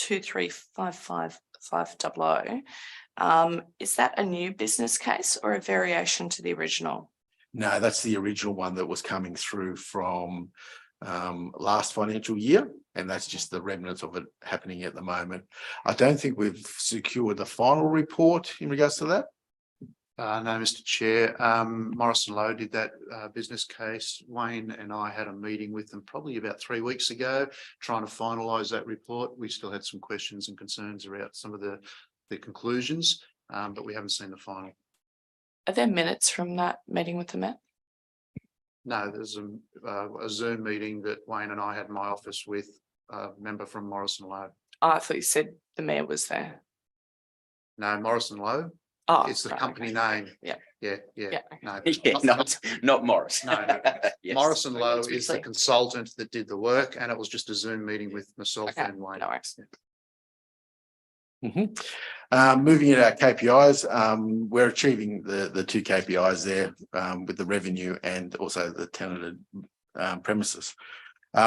2355500, is that a new business case or a variation to the original? No, that's the original one that was coming through from last financial year, and that's just the remnants of it happening at the moment. I don't think we've secured the final report in regards to that. No, Mr. Chair. Morrison Lowe did that business case. Wayne and I had a meeting with them probably about 3 weeks ago, trying to finalise that report. We still had some questions and concerns about some of the conclusions, but we haven't seen the final. Are there minutes from that meeting with the Met? No, there's a Zoom meeting that Wayne and I had in my office with a member from Morrison Lowe. I thought you said the mayor was there. No, Morrison Lowe, Oh. it's the right, company okay. name. Yeah. Yeah, Yeah, yeah, okay. no. Yeah, not Morris. No, no. Yes. Morrison Lowe That's is the good. consultant that did the work, and it was just a Zoom meeting with myself Okay, and Wayne. no worries. Moving into our KPIs, we're achieving the two KPIs there with the revenue and also the tenanted premises.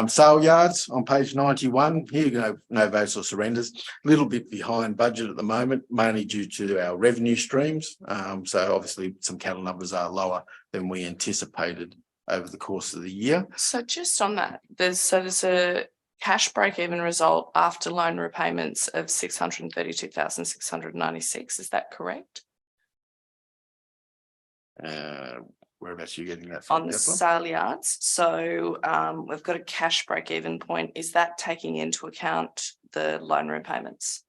Sale yards on page 91, here you go, no votes or surrenders, a little bit behind budget at the moment, mainly due to our revenue streams. So obviously some cattle numbers are lower than we anticipated over the course of the year. So just on that, there's a cash break-even result after loan repayments of 632,696. Is that correct? Whereabouts are you getting that from? On the Declan? sale yards. So we've got a cash break-even point. Is that taking into account the loan repayments?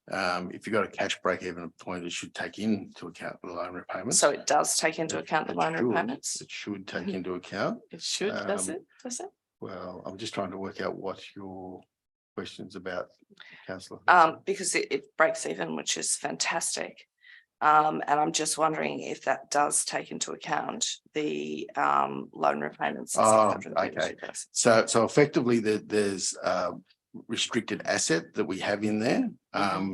If you've got a cash break-even point, it should take into account the loan repayments. So it does take into account the It loan should. repayments? It should take into account. It should, does Um, it? Does it? Well, I'm just trying to work out what your question's about, councillor. Because it breaks even, which is fantastic. And I'm just wondering if that does take into account the loan repayments. of Oh, 632,000. So effectively there's restricted asset that we have in there.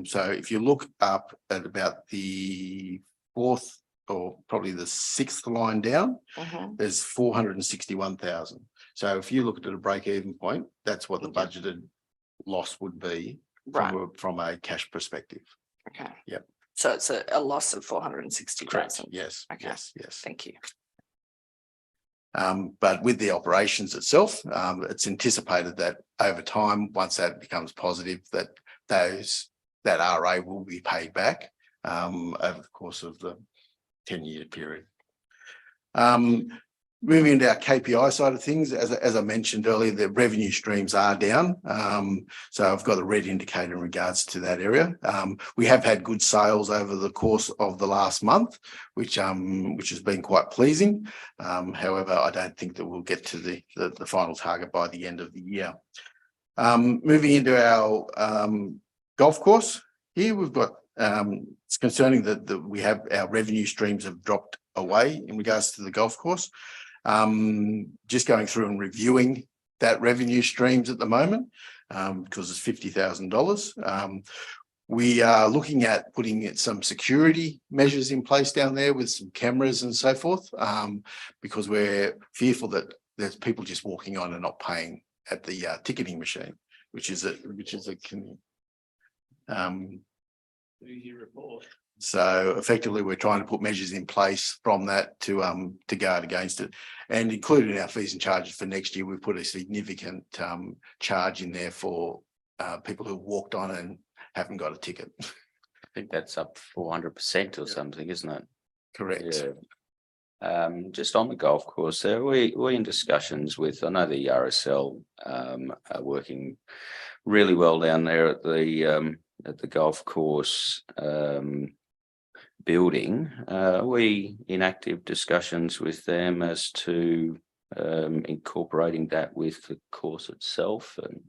So if you look up at about the fourth or probably the sixth line down, Mhm. there's 461,000. So if you look at a break-even point, that's what the Okay. budgeted loss would be Right, from a cash perspective. okay. Yep. So it's a loss of 460,000. Yes, Okay. yes, yes. Thank you. But with the operations itself, it's anticipated that over time, once that becomes positive, that that RA will be paid back over the course of the 10-year period. Moving into our KPI side of things, as I mentioned earlier, the revenue streams are down. So I've got a red indicator in regards to that area. We have had good sales over the course of the last month, which has been quite pleasing. However, I don't think that we'll get to the final target by the end of the year. Moving into our golf course, here we've got it's concerning that we have our revenue streams have dropped away in regards to the golf course. Just going through and reviewing that revenue streams at the moment, because it's $50,000. We are looking at putting some security measures in place down there with some cameras and so forth, because we're fearful that there's people just walking on and not paying at the ticketing machine, which is so effectively, we're trying to put measures in place from that to guard against it. And included in our fees and charges for next year, we've put a significant charge in there for people who walked on and haven't got a ticket. I think that's up 400% or Yeah. something, isn't it? Correct. Yeah. Just on the golf course there, we're in discussions with, I know the RSL are working really well down there at the golf course building. We in active discussions with them as to incorporating that with the course itself and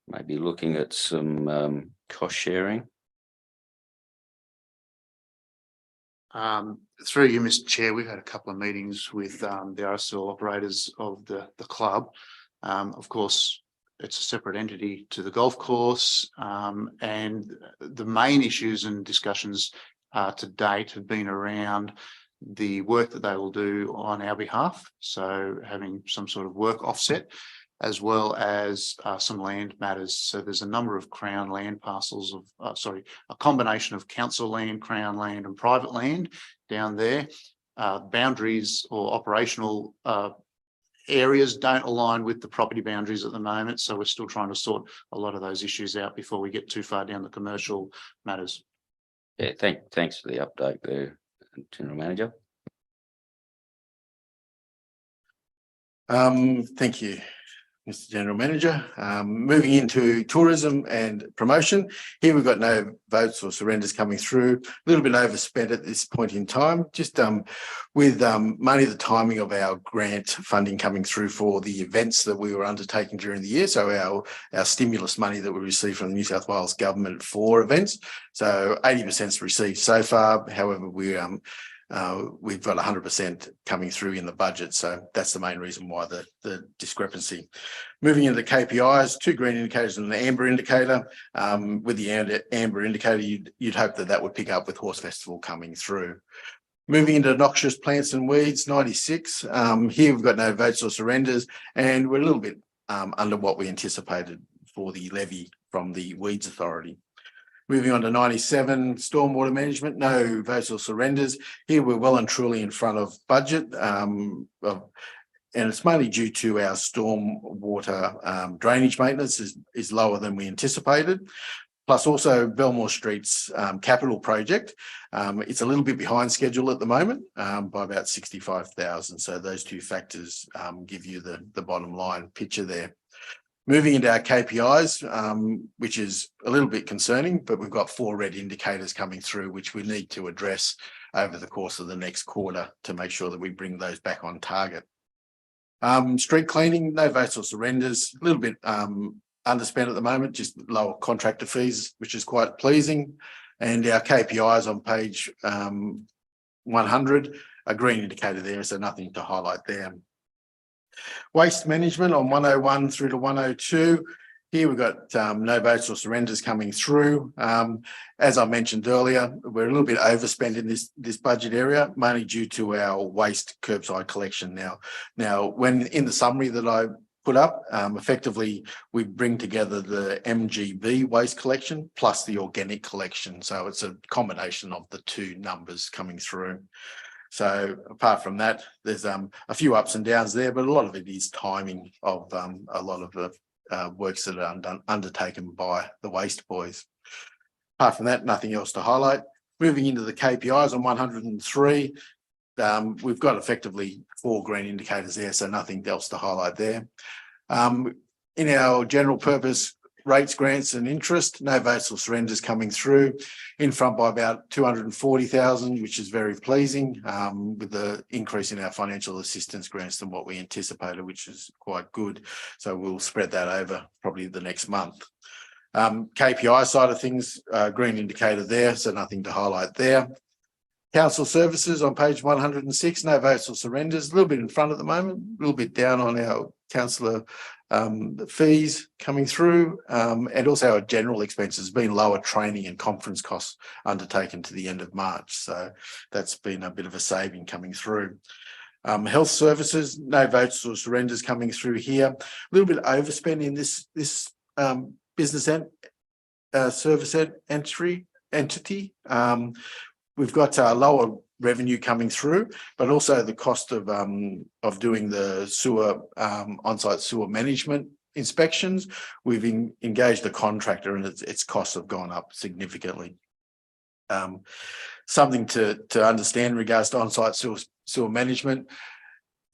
maybe looking at some cost sharing. Through you, Mr. Chair, we've had a couple of meetings with the RSL operators of the club. Of course, it's a separate entity to the golf course, and the main issues and discussions to date have been around the work that they will do on our behalf. So having some sort of work offset, as well as some land matters. So there's a number of Crown land parcels of, a combination of council land, Crown land and private land down there. Boundaries or operational areas don't align with the property boundaries at the moment. So we're still trying to sort a lot of those issues out before we get too far down the commercial matters. Yeah, thanks for the update there, General Manager. Thank you. Mr. General Manager. Moving into tourism and promotion. Here we've got no votes or surrenders coming through. A little bit overspent at this point in time. Just with money, the timing of our grant funding coming through for the events that we were undertaking during the year. So our stimulus money that we received from the New South Wales government for events. So 80% is received so far. However, we've got 100% coming through in the budget. So that's the main reason why the discrepancy. Moving into the KPIs, 2 green indicators and an amber indicator. With the amber indicator, you'd hope that would pick up with Horse Festival coming through. Moving into noxious plants and weeds, 96. Here we've got no votes or surrenders, and we're a little bit under what we anticipated for the levy from the Weeds Authority. Moving on to 97, stormwater management, no votes or surrenders. Here we're well and truly in front of budget, and it's mainly due to our stormwater drainage maintenance is lower than we anticipated. Plus also Belmore Street's capital project. It's a little bit behind schedule at the moment by about 65,000. So those 2 factors give you the bottom line picture there. Moving into our KPIs, which is a little bit concerning, but we've got 4 red indicators coming through, which we need to address over the course of the next quarter to make sure that we bring those back on target. Street cleaning, no votes or surrenders, a little bit underspent at the moment, just lower contractor fees, which is quite pleasing. And our KPIs on page 100, a green indicator there, so nothing to highlight there. Waste management on 101 through to 102. Here we've got no votes or surrenders coming through. As I mentioned earlier, we're a little bit overspent in this budget area, mainly due to our waste curbside collection now. When in the summary that I put up, effectively we bring together the MGB waste collection plus the organic collection. So it's a combination of the 2 numbers coming through. So apart from that, there's a few ups and downs there, but a lot of it is timing of a lot of the works that are undertaken by the waste boys. Apart from that, nothing else to highlight. Moving into the KPIs on 103, we've got effectively 4 green indicators there, so nothing else to highlight there. In our general purpose rates, grants and interest, no votes or surrenders coming through, in front by about 240,000, which is very pleasing, with the increase in our financial assistance grants than what we anticipated, which is quite good. So we'll spread that over probably the next month. KPI side of things, green indicator there, so nothing to highlight there. Council services on page 106, no votes or surrenders, a little bit in front at the moment, a little bit down on our councillor fees coming through, and also our general expenses been lower training and conference costs undertaken to the end of March. So that's been a bit of a saving coming through. Health services, no votes or surrenders coming through here. A little bit overspend in this business service entity. We've got lower revenue coming through, but also the cost of doing the sewer on-site sewer management inspections. We've engaged a contractor, and its costs have gone up significantly. Something to understand in regards to on-site sewer management.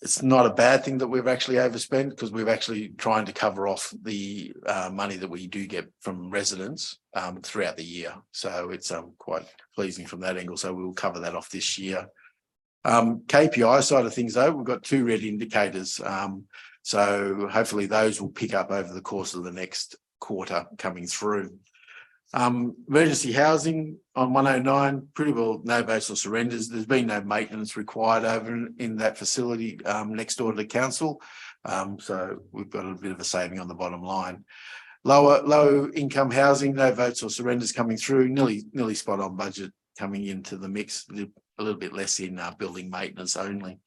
It's not a bad thing that we've actually overspent, because we've actually trying to cover off the money that we do get from residents throughout the year. So it's quite pleasing from that angle. So we'll cover that off this year. KPI side of things though, we've got 2 red indicators. So hopefully those will pick up over the course of the next quarter coming through. Emergency housing on 109, pretty well no votes or surrenders. There's been no maintenance required over in that facility next door to the council. So we've got a bit of a saving on the bottom line. Low income housing, no votes or surrenders coming through, nearly spot on budget coming into the mix, a little bit less in building maintenance only.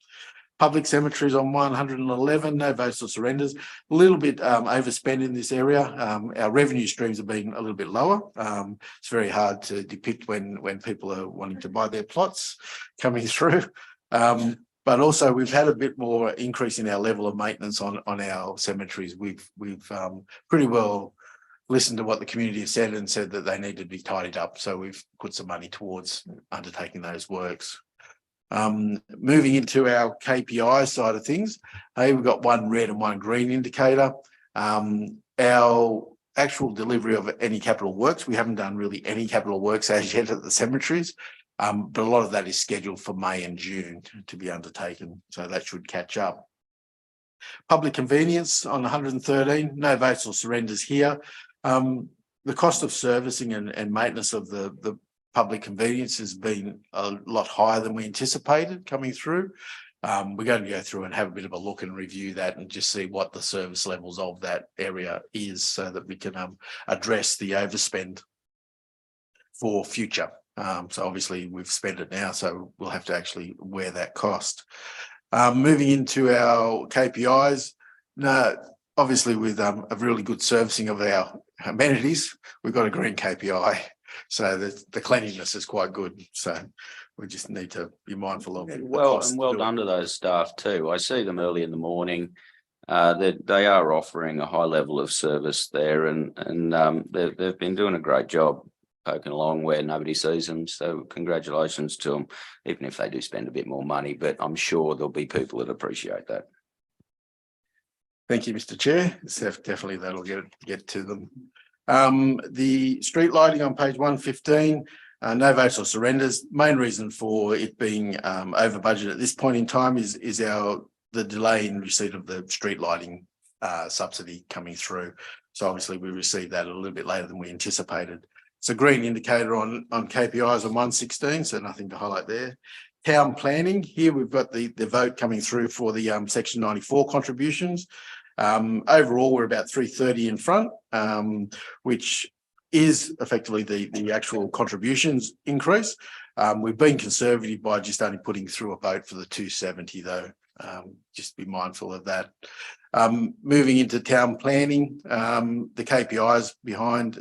Public cemeteries on 111, no votes or surrenders, a little bit overspent in this area. Our revenue streams have been a little bit lower. It's very hard to depict when people are wanting to buy their plots coming through. But also we've had a bit more increase in our level of maintenance on our cemeteries. We've pretty well listened to what the community has said and said that they need to be tidied up. So we've put some money towards undertaking those works. Moving into our KPI side of things, we've got 1 red and 1 green indicator. Our actual delivery of any capital works, we haven't done really any capital works as yet at the cemeteries. But a lot of that is scheduled for May and June to be undertaken. So that should catch up. Public convenience on 113, no votes or surrenders here. The cost of servicing and maintenance of the public convenience has been a lot higher than we anticipated coming through. We're going to go through and have a bit of a look and review that and just see what the service levels of that area is so that we can address the overspend for future. So obviously we've spent it now, so we'll have to actually wear that cost. Moving into our KPIs, now obviously with a really good servicing of our amenities, we've got a green KPI, so the cleanliness is quite good. So we just need to be mindful of it. Well done to those staff too. I see them early in the morning. They are offering a high level of service there, and they've been doing a great job poking along where nobody sees them. So congratulations to them, even if they do spend a bit more money. But I'm sure there'll be people that appreciate that. Thank you, Mr. Chair. Definitely that'll get to them. The street lighting on page 115, no votes or surrenders. Main reason for it being over budget at this point in time is the delay in receipt of the street lighting subsidy coming through. So obviously we received that a little bit later than we anticipated. It's a green indicator on KPIs on 116, so nothing to highlight there. Town planning, here we've got the vote coming through for the section 94 contributions. Overall, we're about 330 in front, which is effectively the actual contributions increase. We've been conservative by just only putting through a vote for the 270 though. Just be mindful of that. Moving into town planning, the KPIs behind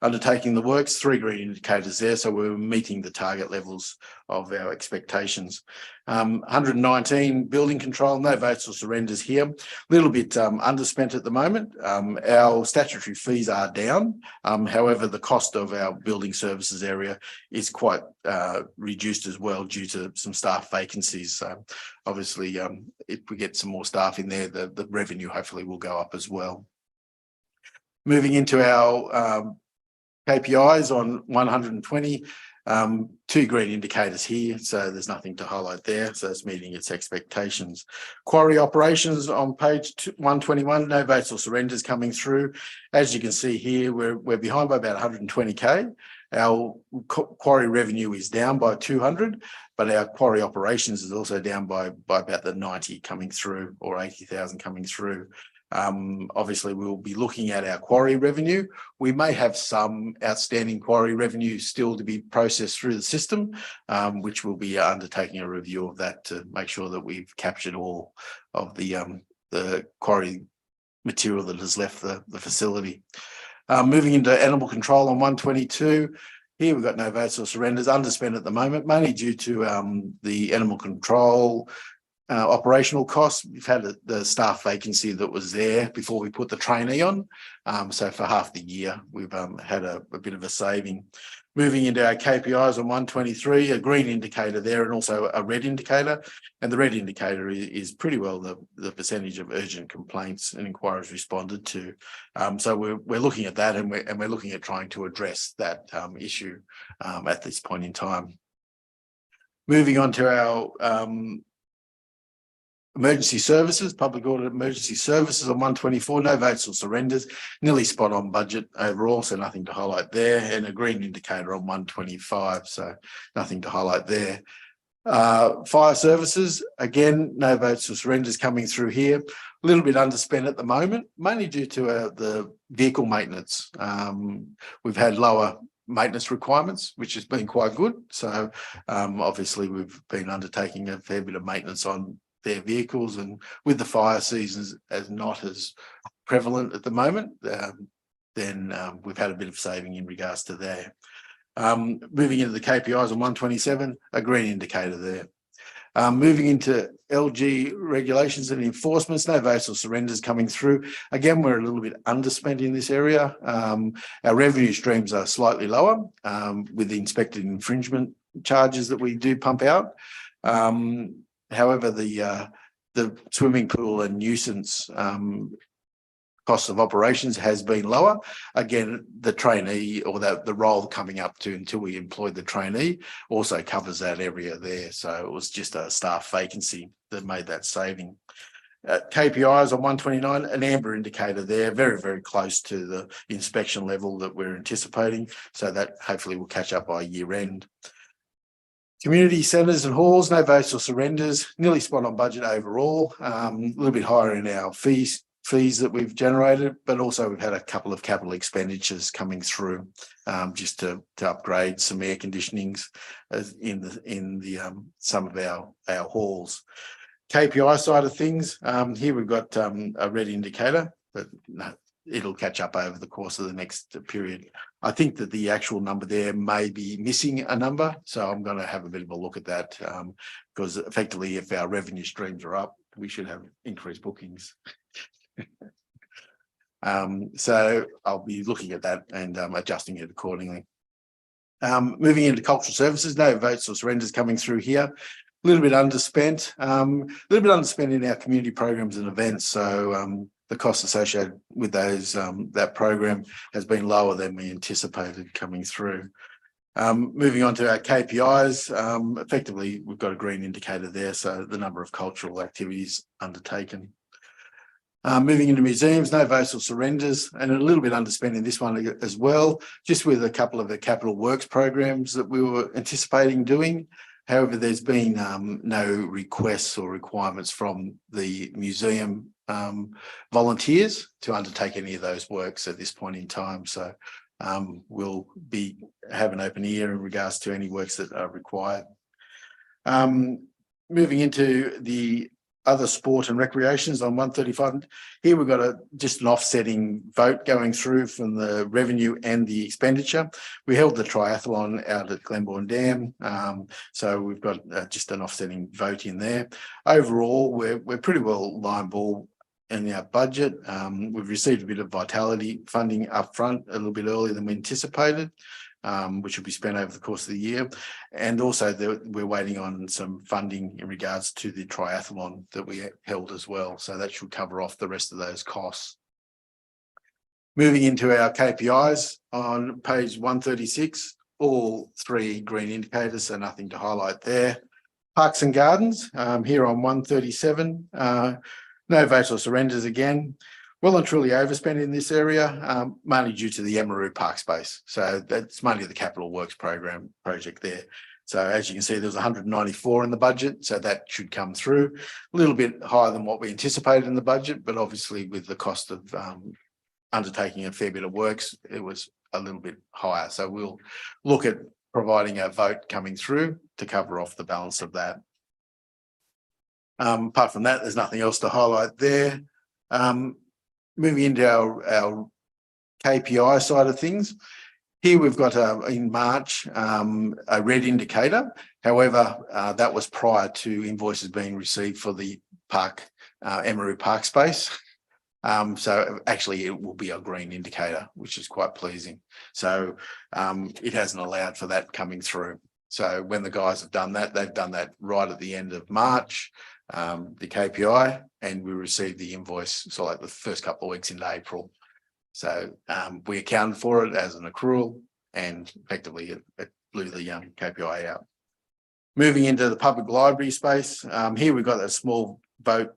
undertaking the works, 3 green indicators there, so we're meeting the target levels of our expectations. 119 building control, no votes or surrenders here. A little bit underspent at the moment. Our statutory fees are down. However, the cost of our building services area is quite reduced as well due to some staff vacancies. So obviously, if we get some more staff in there, the revenue hopefully will go up as well. Moving into our KPIs on 120, 2 green indicators here, so there's nothing to highlight there, so it's meeting its expectations. Quarry operations on page 121, no votes or surrenders coming through. As you can see here, we're behind by about 120k. Our quarry revenue is down by 200, but our quarry operations is also down by about the 90 coming through, or 80,000 coming through. Obviously we'll be looking at our quarry revenue. We may have some outstanding quarry revenue still to be processed through the system, which we'll be undertaking a review of that to make sure that we've captured all of the quarry material that has left the facility. Moving into animal control on 122. Here we've got no votes or surrenders, underspent at the moment, mainly due to the animal control operational costs. We've had the staff vacancy that was there before we put the trainee on. So for half the year, we've had a bit of a saving. Moving into our KPIs on 123, a green indicator there and also a red indicator. And the red indicator is pretty well the percentage of urgent complaints and inquiries responded to. So we're looking at that, and we're looking at trying to address that issue at this point in time. Moving on to our emergency services, public order emergency services on 124, no votes or surrenders, nearly spot on budget overall, so nothing to highlight there, and a green indicator on 125, so nothing to highlight there. Fire services, again, no votes or surrenders coming through here. A little bit underspent at the moment, mainly due to the vehicle maintenance. We've had lower maintenance requirements, which has been quite good. So obviously we've been undertaking a fair bit of maintenance on their vehicles, and with the fire seasons as not as prevalent at the moment, then we've had a bit of saving in regards to that. Moving into the KPIs on 127, a green indicator there. Moving into LG regulations and enforcements, no votes or surrenders coming through. Again, we're a little bit underspent in this area. Our revenue streams are slightly lower with the inspected infringement charges that we do pump out. However, the swimming pool and nuisance cost of operations has been lower. Again, the trainee or the role coming up to until we employed the trainee also covers that area there. So it was just a staff vacancy that made that saving. KPIs on 129, an amber indicator there, very, very close to the inspection level that we're anticipating. So that hopefully will catch up by year end. Community centres and halls, no votes or surrenders, nearly spot on budget overall. A little bit higher in our fees that we've generated, but also we've had a couple of capital expenditures coming through just to upgrade some air conditionings in the some of our halls. KPI side of things, here we've got a red indicator, but it'll catch up over the course of the next period. I think that the actual number there may be missing a number, so I'm going to have a bit of a look at that because effectively if our revenue streams are up, we should have increased bookings. So I'll be looking at that and adjusting it accordingly. Moving into cultural services, no votes or surrenders coming through here. A little bit underspent, in our community programs and events. So the cost associated with those that program has been lower than we anticipated coming through. Moving on to our KPIs, effectively we've got a green indicator there, so the number of cultural activities undertaken. Moving into museums, no votes or surrenders, and a little bit underspent in this one as well, just with a couple of the capital works programs that we were anticipating doing. However, there's been no requests or requirements from the museum volunteers to undertake any of those works at this point in time. So we'll have an open ear in regards to any works that are required. Moving into the other sport and recreations on 135. Here we've got just an offsetting vote going through from the revenue and the expenditure. We held the triathlon out at Glenbourne Dam, so we've got just an offsetting vote in there. Overall, we're pretty well line ball in our budget. We've received a bit of vitality funding up front a little bit earlier than we anticipated, which will be spent over the course of the year. And also we're waiting on some funding in regards to the triathlon that we held as well. So that should cover off the rest of those costs. Moving into our KPIs on page 136, all three green indicators, so nothing to highlight there. Parks and gardens, here on 137, no votes or surrenders again. Well and truly overspent in this area, mainly due to the Emeroo Park space. So that's mainly the capital works project there. So as you can see, there's 194 in the budget, so that should come through. A little bit higher than what we anticipated in the budget, but obviously with the cost of undertaking a fair bit of works, it was a little bit higher. So we'll look at providing a vote coming through to cover off the balance of that. Apart from that, there's nothing else to highlight there. Moving into our KPI side of things, here we've got in March a red indicator. However, that was prior to invoices being received for the park, Emeroo Park space. So actually it will be a green indicator, which is quite pleasing. So it hasn't allowed for that coming through. So when the guys have done that, they've done that right at the end of March, the KPI, and we received the invoice, so like the first couple of weeks into April. So we accounted for it as an accrual, and effectively it blew the KPI out. Moving into the public library space, here we've got a small vote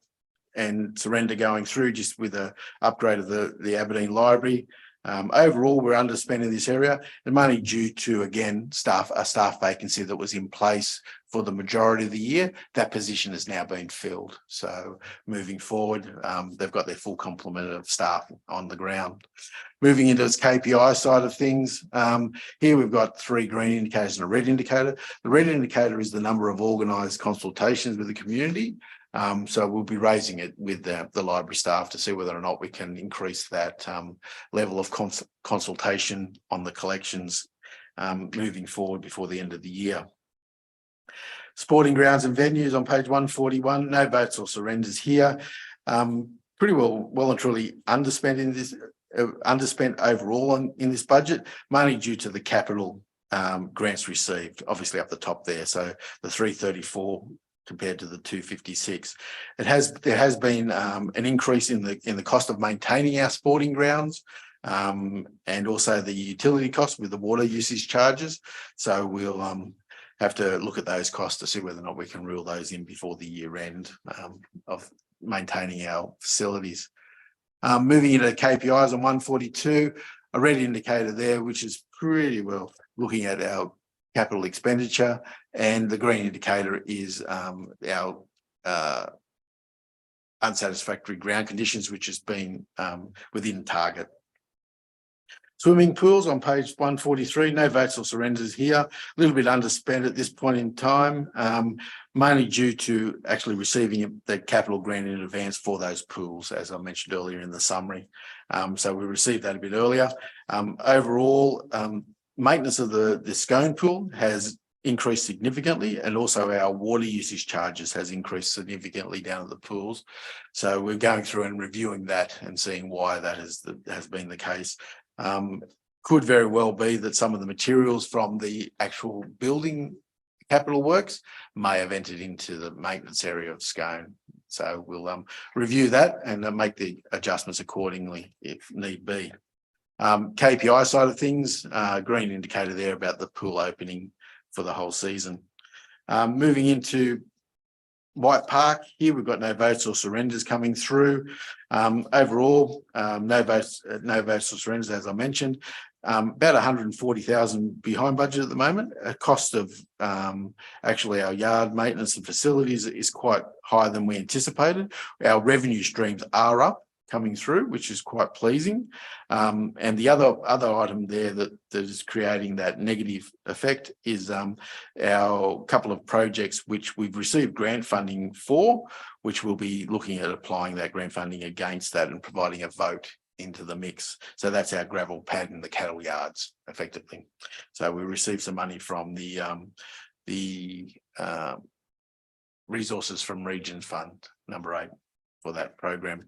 and surrender going through just with a upgrade of the Aberdeen Library. Overall, we're underspent in this area, and mainly due to, again, a staff vacancy that was in place for the majority of the year. That position has now been filled. So moving forward, they've got their full complement of staff on the ground. Moving into its KPI side of things, here we've got three green indicators and a red indicator. The red indicator is the number of organised consultations with the community. So we'll be raising it with the library staff to see whether or not we can increase that level of consultation on the collections moving forward before the end of the year. Sporting grounds and venues on page 141, no votes or surrenders here. Pretty well and truly underspent in this, underspent overall in this budget, mainly due to the capital grants received, obviously up the top there. So the 334 compared to the 256. There has been an increase in the cost of maintaining our sporting grounds, and also the utility costs with the water usage charges. So we'll have to look at those costs to see whether or not we can rule those in before the year end of maintaining our facilities. Moving into KPIs on 142, a red indicator there, which is pretty well looking at our capital expenditure, and the green indicator is our unsatisfactory ground conditions, which has been within target. Swimming pools on page 143, no votes or surrenders here. A little bit underspent at this point in time, mainly due to actually receiving the capital grant in advance for those pools, as I mentioned earlier in the summary. So we received that a bit earlier. Overall, maintenance of the Scone pool has increased significantly, and also our water usage charges has increased significantly down at the pools. So we're going through and reviewing that and seeing why that has been the case. Could very well be that some of the materials from the actual building capital works may have entered into the maintenance area of Scone. So we'll review that and make the adjustments accordingly if need be. KPI side of things, green indicator there about the pool opening for the whole season. Moving into White Park, here we've got no votes or surrenders coming through. Overall, no votes or surrenders, as I mentioned. About 140,000 behind budget at the moment. A cost of actually our yard maintenance and facilities is quite higher than we anticipated. Our revenue streams are up coming through, which is quite pleasing. And the other item there that is creating that negative effect is our couple of projects which we've received grant funding for, which we'll be looking at applying that grant funding against that and providing a vote into the mix. So that's our gravel pad and the cattle yards, effectively. So we received some money from the Resources from Regions Fund number 8 for that program.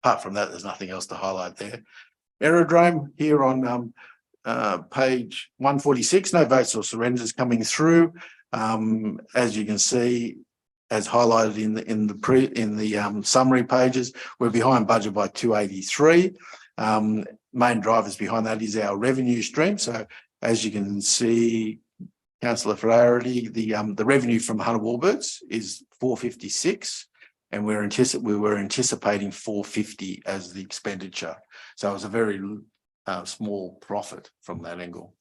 Apart from that, there's nothing else to highlight there. Aerodrome here on page 146, no votes or surrenders coming through. As you can see, as highlighted in the summary pages, we're behind budget by 283. Main drivers behind that is our revenue stream. So as you can see, Councillor Flaherty, the revenue from Hunter Warbirds is 456. And we were anticipating 450 as the expenditure. So it was a very small profit from that angle.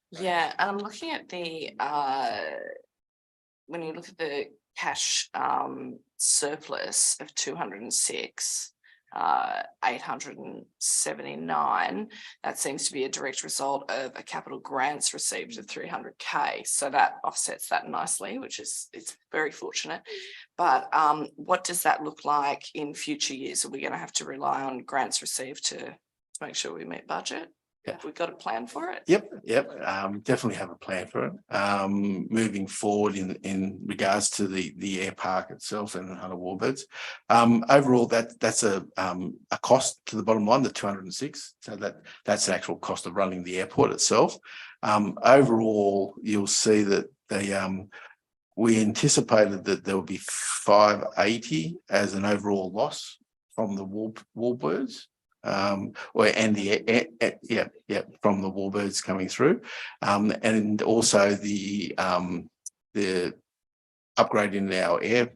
Yeah, and I'm looking at the when you look at the cash surplus of 206, 879, that seems to be a direct result of a capital grants received of 300k. So that offsets that nicely, which is it's very fortunate. But what does that look like in future years? Are we going to have to rely on grants received to make sure we meet budget? Yeah. Have we got a plan for it? Yep. Definitely have a plan for it. Moving forward in regards to the air park itself and the Hunter Warbirds. Overall, that's a cost to the bottom line, the 206. So that's the actual cost of running the airport itself. Overall, you'll see that we anticipated that there would be 580 as an overall loss from the Warbirds. From the Warbirds coming through, and also the upgrade in our air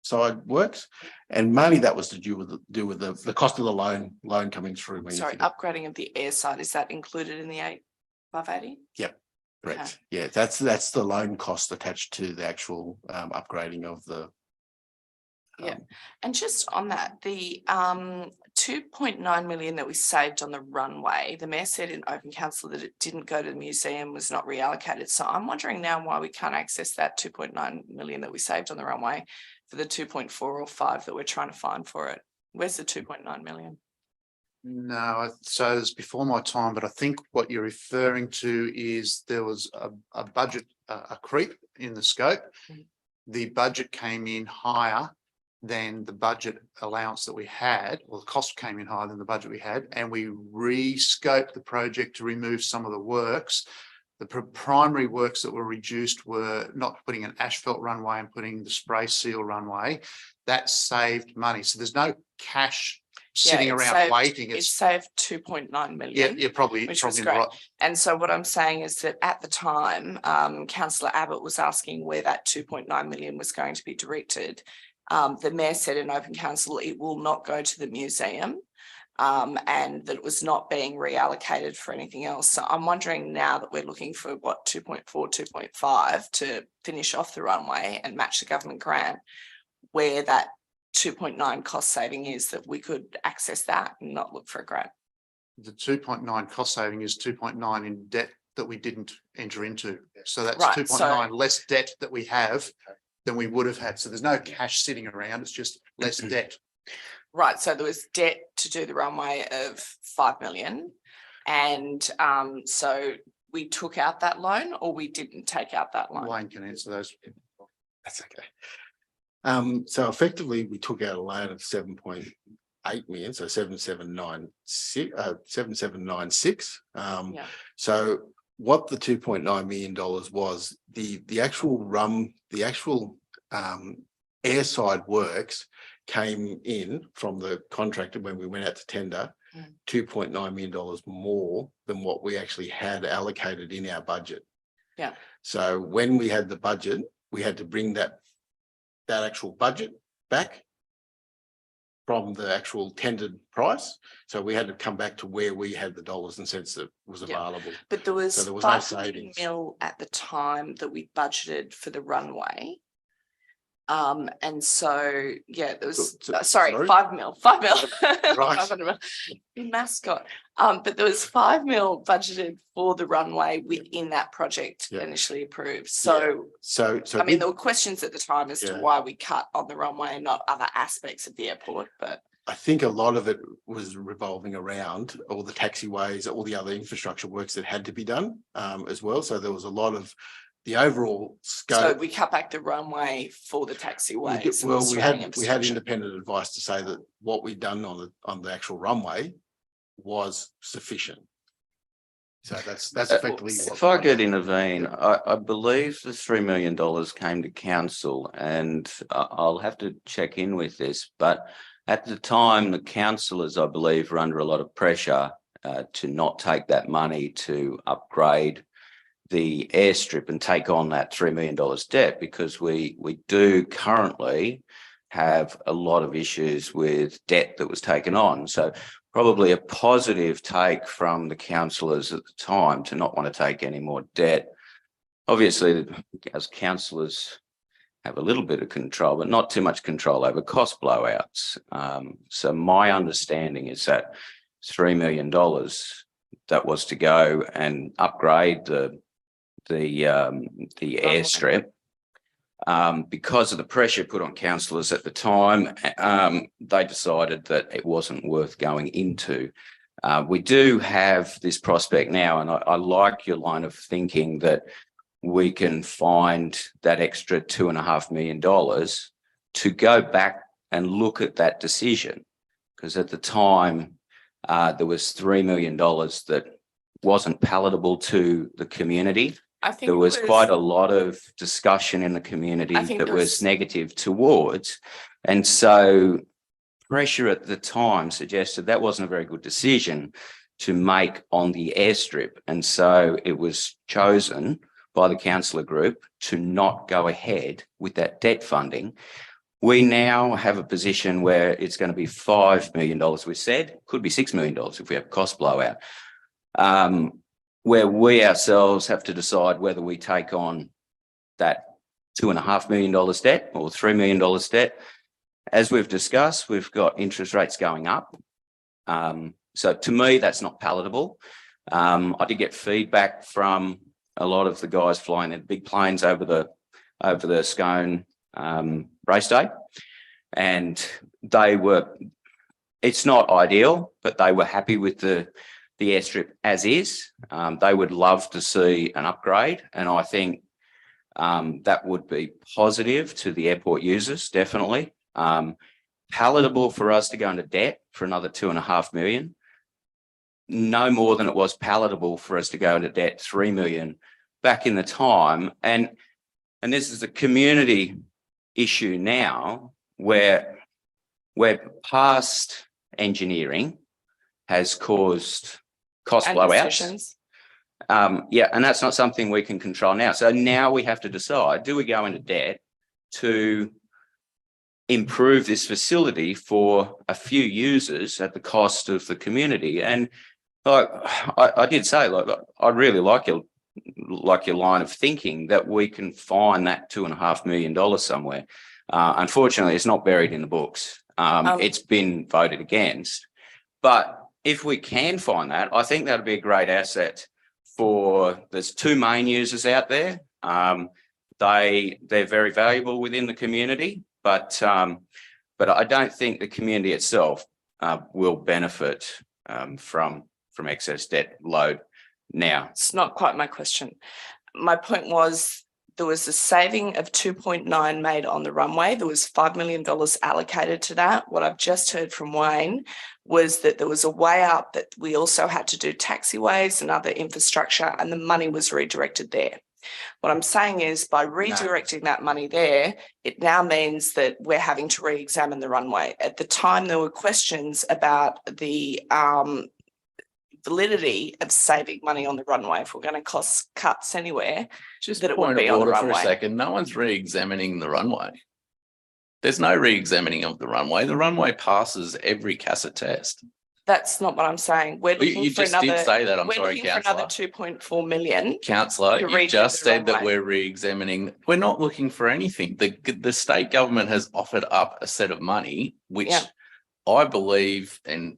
side works, and mainly that was to do with the cost of the loan coming through. Sorry, upgrading of the air side, is that included in the 580? Yep, correct. Okay. Yeah, that's the loan cost attached to the actual upgrading of the. Yeah, and just on that, the 2.9 million that we saved on the runway, the mayor said in open council that it didn't go to the museum, was not reallocated. So I'm wondering now why we can't access that 2.9 million that we saved on the runway for the 2.4 or 5 that we're trying to find for it. Where's the 2.9 million? No, so it's before my time, but I think what you're referring to is there was a budget, a creep in the scope. Mhm. The budget came in higher than the budget allowance that we had, or the cost came in higher than the budget we had, and we re-scoped the project to remove some of the works The primary works that were reduced were not putting an asphalt runway and putting the spray seal runway. That saved money. So there's no cash sitting it around saved- waiting. It saved 2.9 million. You're probably which was right. And so what I'm saying is that at the time, councillor Abbott was asking where that 2.9 million was going to be directed. The mayor said in open council, it will not go to the museum. And that it was not being reallocated for anything else. So I'm wondering now that we're looking for what 2.4, 2.5 to finish off the runway and match the government grant, where that 2.9 cost saving is, that we could access that and not look for a grant. The 2.9 cost saving is 2.9 in debt that we didn't enter into. So that's Right, 2.9 less debt that we have than we would have had. So there's no cash sitting around. It's just less debt. Right, so there was debt to do the runway of 5 million. And so we took out that loan, or we didn't take out that loan? Wayne can answer those. That's okay. So effectively, we took out a loan of 7.8 million, so 7796. Yeah. So what the 2.9 million dollars was, the actual airside works came in from the contractor when we went out to tender, $2.9 million more than what we actually had allocated in our budget. Yeah. So when we had the budget, we had to bring that actual budget back from the actual tendered price. So we had to come back to where we had the dollars and cents that was available. But there was, So there was no 5 savings. mil at the time that we budgeted for the runway. And so, yeah, there was, sorry, 5 mil. Right. 500 mil. The mascot. But there was 5 mil budgeted for the runway within that project initially approved. So, So I mean, there were questions at the time as to Yeah. why we cut on the runway and not other aspects of the airport, but. I think a lot of it was revolving around all the taxiways, all the other infrastructure works that had to be done as well. So there was a lot of the overall So scope. we cut back the runway for the taxiways. Well, we had infrastructure. independent advice to say that what we'd done on the actual runway was sufficient. So that's effectively. If I could intervene, I believe the $3 million came to council, and I'll have to check in with this, but at the time, the councillors, I believe, were under a lot of pressure to not take that money to upgrade the airstrip and take on that $3 million debt, because we do currently have a lot of issues with debt that was taken on. So probably a positive take from the councillors at the time to not want to take any more debt. Obviously, as councillors have a little bit of control, but not too much control over cost blowouts. So my understanding is that $3 million that was to go and upgrade the airstrip, because of the pressure put on councillors at the time, they decided that it wasn't worth going into. We do have this prospect now, and I like your line of thinking that we can find that extra $2.5 million to go back and look at that decision, because at the time there was $3 million that wasn't palatable to the community. I think there was quite a lot of discussion in the community that was negative towards. And so pressure at the time suggested that wasn't a very good decision to make on the airstrip. And so it was chosen by the councillor group to not go ahead with that debt funding. We now have a position where it's going to be $5 million, we said, could be $6 million if we have cost blowout. Where we ourselves have to decide whether we take on that $2.5 million debt or $3 million debt. As we've discussed, we've got interest rates going up. So to me, that's not palatable. I did get feedback from a lot of the guys flying their big planes over the Scone race day, and it's not ideal, but they were happy with the airstrip as is. They would love to see an upgrade, and I think that would be positive to the airport users, definitely. Palatable for us to go into debt for another $2.5 million. No more than it was palatable for us to go into debt $3 million back in the time, and this is a community issue now where past engineering has caused cost And blowouts. decisions. Yeah, and that's not something we can control now. So now we have to decide, do we go into debt to improve this facility for a few users at the cost of the community? And like I did say, like, I really like your line of thinking that we can find that $2.5 million somewhere. Unfortunately, it's not buried in the books. It's been voted against. But if we can find that, I think that'd be a great asset for, there's two main users out there. They're very valuable within the community, but I don't think the community itself will benefit from excess debt load now. It's not quite my question. My point was, there was a saving of 2.9 made on the runway. There was $5 million allocated to that. What I've just heard from Wayne was that there was a way up that we also had to do taxiways and other infrastructure, and the money was redirected there. What I'm saying is, by redirecting that money there, it now means that we're having to re-examine the runway. At the time, there were questions about the validity of saving money on the runway. If we're going to cost cuts anywhere, Just that it point would be of on the order for a runway. second. No one's re-examining the runway. There's no re-examining of the runway. The runway passes every CASA test. That's not what I'm saying. We're looking You for just another. did say that. I'm we're sorry, looking for another councillor. 2.4 million. Councillor, to you redo just the said that runway. we're re-examining. We're not looking for anything. The state government has offered up a set of money, which Yeah. I believe, and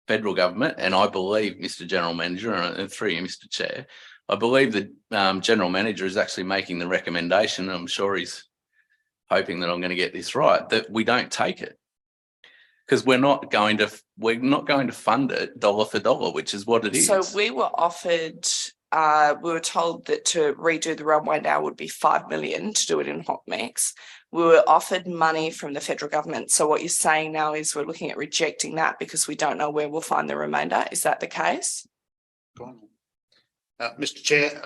federal government, and I believe Mr. General Manager, and through you, Mr. Chair, I believe the General Manager is actually making the recommendation. I'm sure he's hoping that I'm going to get this right, that we don't take it. Because we're not going to fund it dollar for dollar, which is what it is. So we were offered, we were told that to redo the runway now would be 5 million to do it in hot mix. We were offered money from the federal government. So what you're saying now is we're looking at rejecting that because we don't know where we'll find the remainder. Is that the case? Mr. Chair,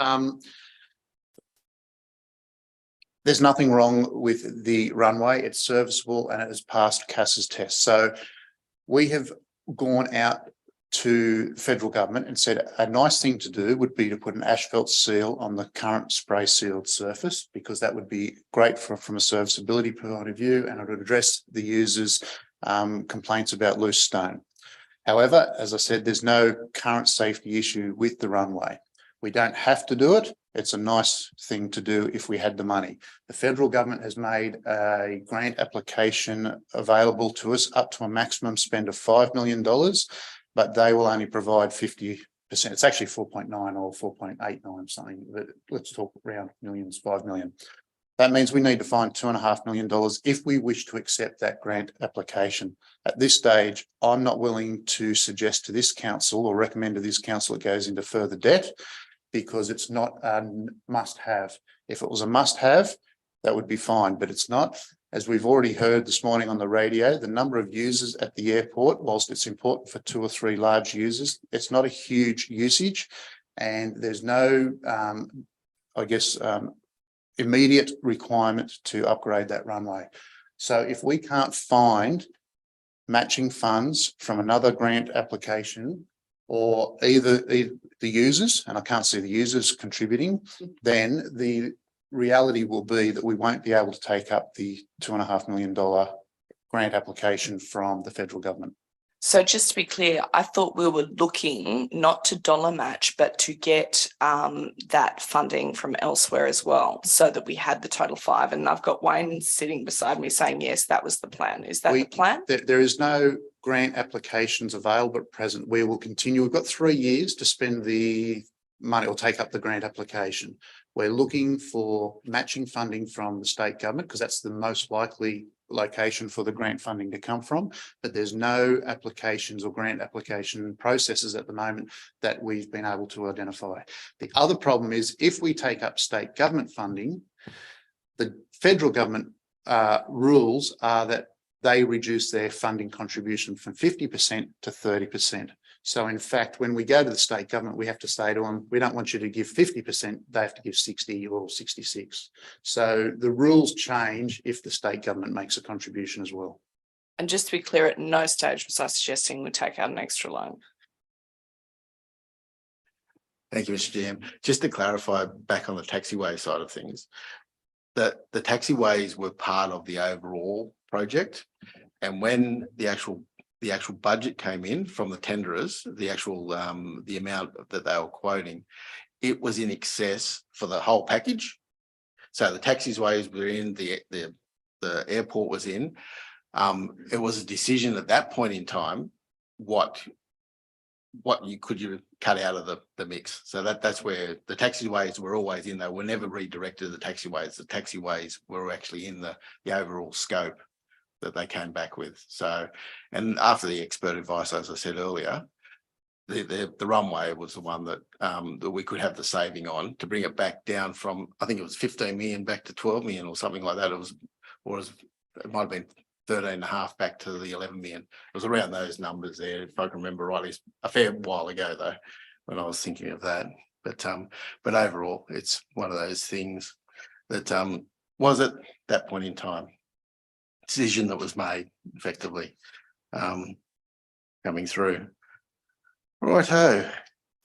there's nothing wrong with the runway. It's serviceable and it has passed CASA's test. So we have gone out to the federal government and said a nice thing to do would be to put an asphalt seal on the current spray sealed surface, because that would be great from a serviceability point of view, and it would address the users' complaints about loose stone. However, as I said, there's no current safety issue with the runway. We don't have to do it. It's a nice thing to do if we had the money. The federal government has made a grant application available to us up to a maximum spend of $5 million, but they will only provide 50%. It's actually 4.9 or 4.89 something, but let's talk round millions, 5 million. That means we need to find $2.5 million if we wish to accept that grant application. At this stage, I'm not willing to suggest to this council or recommend to this council it goes into further debt, because it's not a must-have. If it was a must-have, that would be fine, but it's not. As we've already heard this morning on the radio, the number of users at the airport, whilst it's important for 2 or 3 large users, it's not a huge usage, and there's no, immediate requirement to upgrade that runway. So if we can't find matching funds from another grant application, or either the users, and I can't see the users contributing, then the reality will be that we won't be able to take up the $2.5 million grant application from the federal government. So just to be clear, I thought we were looking not to dollar match, but to get that funding from elsewhere as well, so that we had the total 5. And I've got Wayne sitting beside me saying, yes, that was the plan. Is that the plan? There is no grant applications available at present. We will continue. We've got 3 years to spend the money or take up the grant application. We're looking for matching funding from the state government, because that's the most likely location for the grant funding to come from, but there's no applications or grant application processes at the moment that we've been able to identify. The other problem is, if we take up state government funding, the federal government rules are that they reduce their funding contribution from 50% to 30%. So in fact, when we go to the state government, we have to say to them, we don't want you to give 50%, they have to give 60 or 66. So the rules change if the state government makes a contribution as well. And just to be clear, at no stage was I suggesting we take out an extra loan. Thank you, Mr. GM. Just to clarify back on the taxiway side of things, that the taxiways were part of the overall project. And when the actual budget came in from the tenderers, the actual the amount that they were quoting, it was in excess for the whole package. So the taxiways were in, the airport was in. It was a decision at that point in time, what you could cut out of the mix. So that's where the taxiways were always in. They were never redirected to the taxiways. The taxiways were actually in the overall scope that they came back with. So, and after the expert advice, as I said earlier, the runway was the one that that we could have the saving on to bring it back down from, I think it was 15 million back to 12 million or something like that. It might have been 13.5 back to the 11 million. It was around those numbers there, if I can remember rightly. A fair while ago though, when I was thinking of that. But overall, it's one of those things that was at that point in time decision that was made effectively coming through. Righto.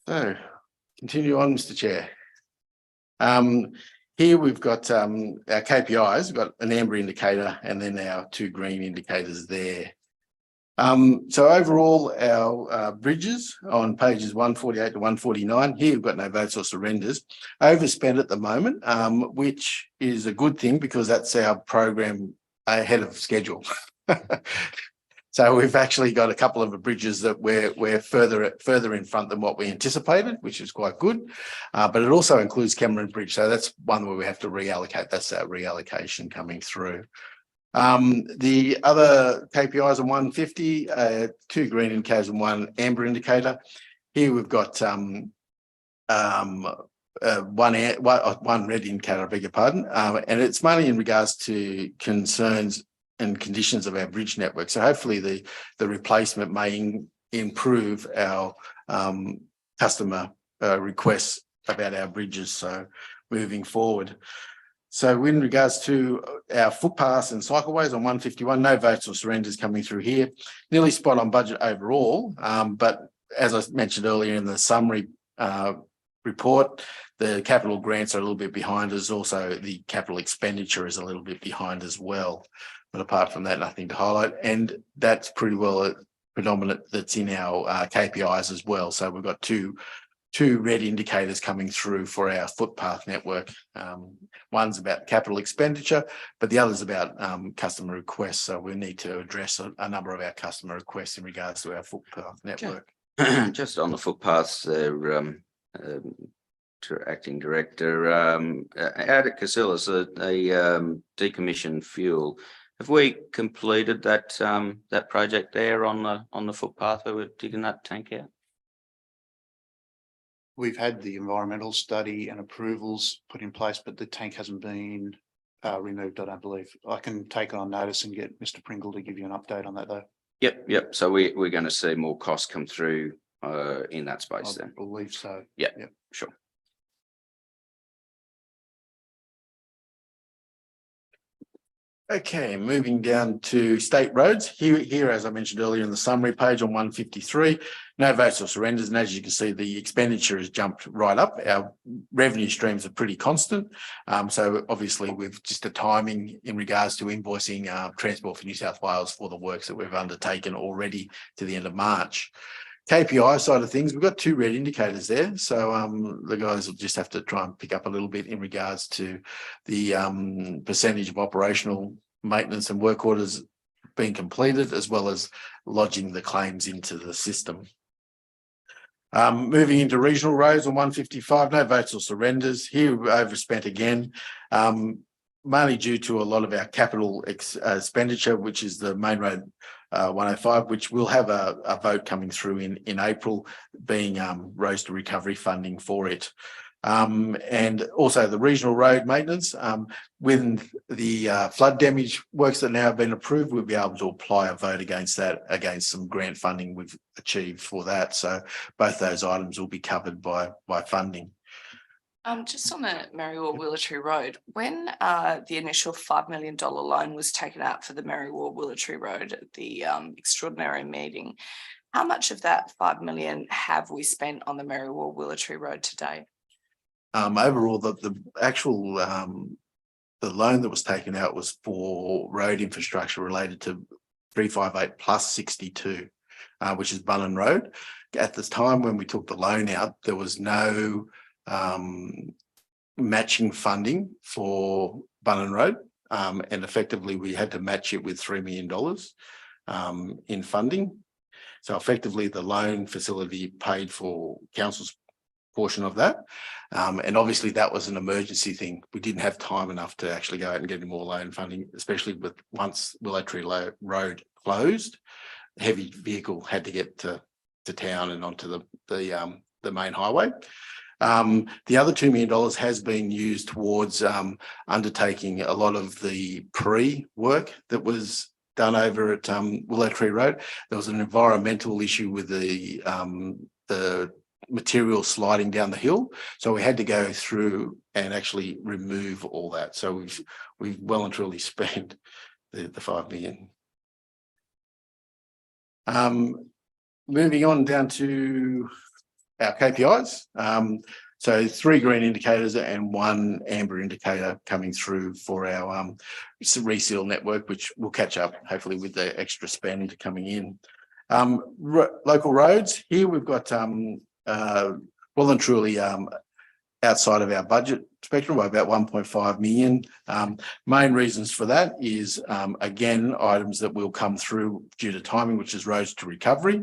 So continue on, Mr. Chair. Here we've got our KPIs. We've got an amber indicator and then our 2 green indicators there. So overall, our bridges on pages 148 to 149, here we've got no votes or surrenders. Overspent at the moment, which is a good thing because that's our program ahead of schedule. So we've actually got a couple of bridges that we're further in front than what we anticipated, which is quite good. But it also includes Cameron Bridge. So that's one where we have to reallocate. That's our reallocation coming through. The other KPIs on 150, 2 green indicators and 1 amber indicator. Here we've got one red indicator, I beg your pardon, and it's mainly in regards to concerns and conditions of our bridge network. So hopefully the replacement may improve our customer requests about our bridges. So moving forward. So in regards to our footpaths and cycleways on 151, no votes or surrenders coming through here. Nearly spot on budget overall, but as I mentioned earlier in the summary report, the capital grants are a little bit behind us. Also, the capital expenditure is a little bit behind as well. But apart from that, nothing to highlight. And that's pretty well predominant that's in our KPIs as well. So we've got two red indicators coming through for our footpath network. One's about capital expenditure, but the other's about customer requests. So we need to address a number of our customer requests in regards to our footpath network. Just on the footpaths there, acting director, out at Casillas, a decommissioned fuel. Have we completed that that project there on the footpath where we're digging that tank out? We've had the environmental study and approvals put in place, but the tank hasn't been removed, I don't believe. I can take on notice and get Mr. Pringle to give you an update on that though. Yep. So we're going to see more costs come through in that space then. I believe so. Yep. Sure. Okay, moving down to state roads. Here, as I mentioned earlier in the summary page on 153, no votes or surrenders. And as you can see, the expenditure has jumped right up. Our revenue streams are pretty constant. So obviously we've just a timing in regards to invoicing Transport for New South Wales for the works that we've undertaken already to the end of March. KPI side of things, we've got 2 red indicators there. So the guys will just have to try and pick up a little bit in regards to the percentage of operational maintenance and work orders being completed, as well as lodging the claims into the system. Moving into regional roads on 155, no votes or surrenders. Here we overspent again, mainly due to a lot of our capital expenditure, which is the main road 105, which will have a vote coming through in April, being roads to recovery funding for it. And also the regional road maintenance. With the flood damage works that now have been approved, we'll be able to apply a vote against that, against some grant funding we've achieved for that. So both those items will be covered by funding. Just on the Marywall Willertree Road, when the initial $5 million loan was taken out for the Marywall Willertree Road at the extraordinary meeting, how much of that 5 million have we spent on the Marywall Willertree Road today? Overall, the actual the loan that was taken out was for road infrastructure related to 358 plus 62, which is Bullen Road. At the time when we took the loan out, there was no matching funding for Bullen Road, and effectively we had to match it with $3 million in funding. So effectively the loan facility paid for council's portion of that, and obviously that was an emergency thing. We didn't have time enough to actually go out and get any more loan funding, especially with once Willertree Road closed, heavy vehicle had to get to town and onto the main highway. The other $2 million has been used towards undertaking a lot of the pre-work that was done over at Willertree Road. There was an environmental issue with the material sliding down the hill, so we had to go through and actually remove all that. So we've well and truly spent the 5 million. Moving on down to our KPIs. So 3 green indicators and 1 amber indicator coming through for our reseal network, which will catch up hopefully with the extra spend coming in. Local roads, here we've got well and truly outside of our budget spectrum by about 1.5 million. Main reasons for that is again items that will come through due to timing, which is roads to recovery,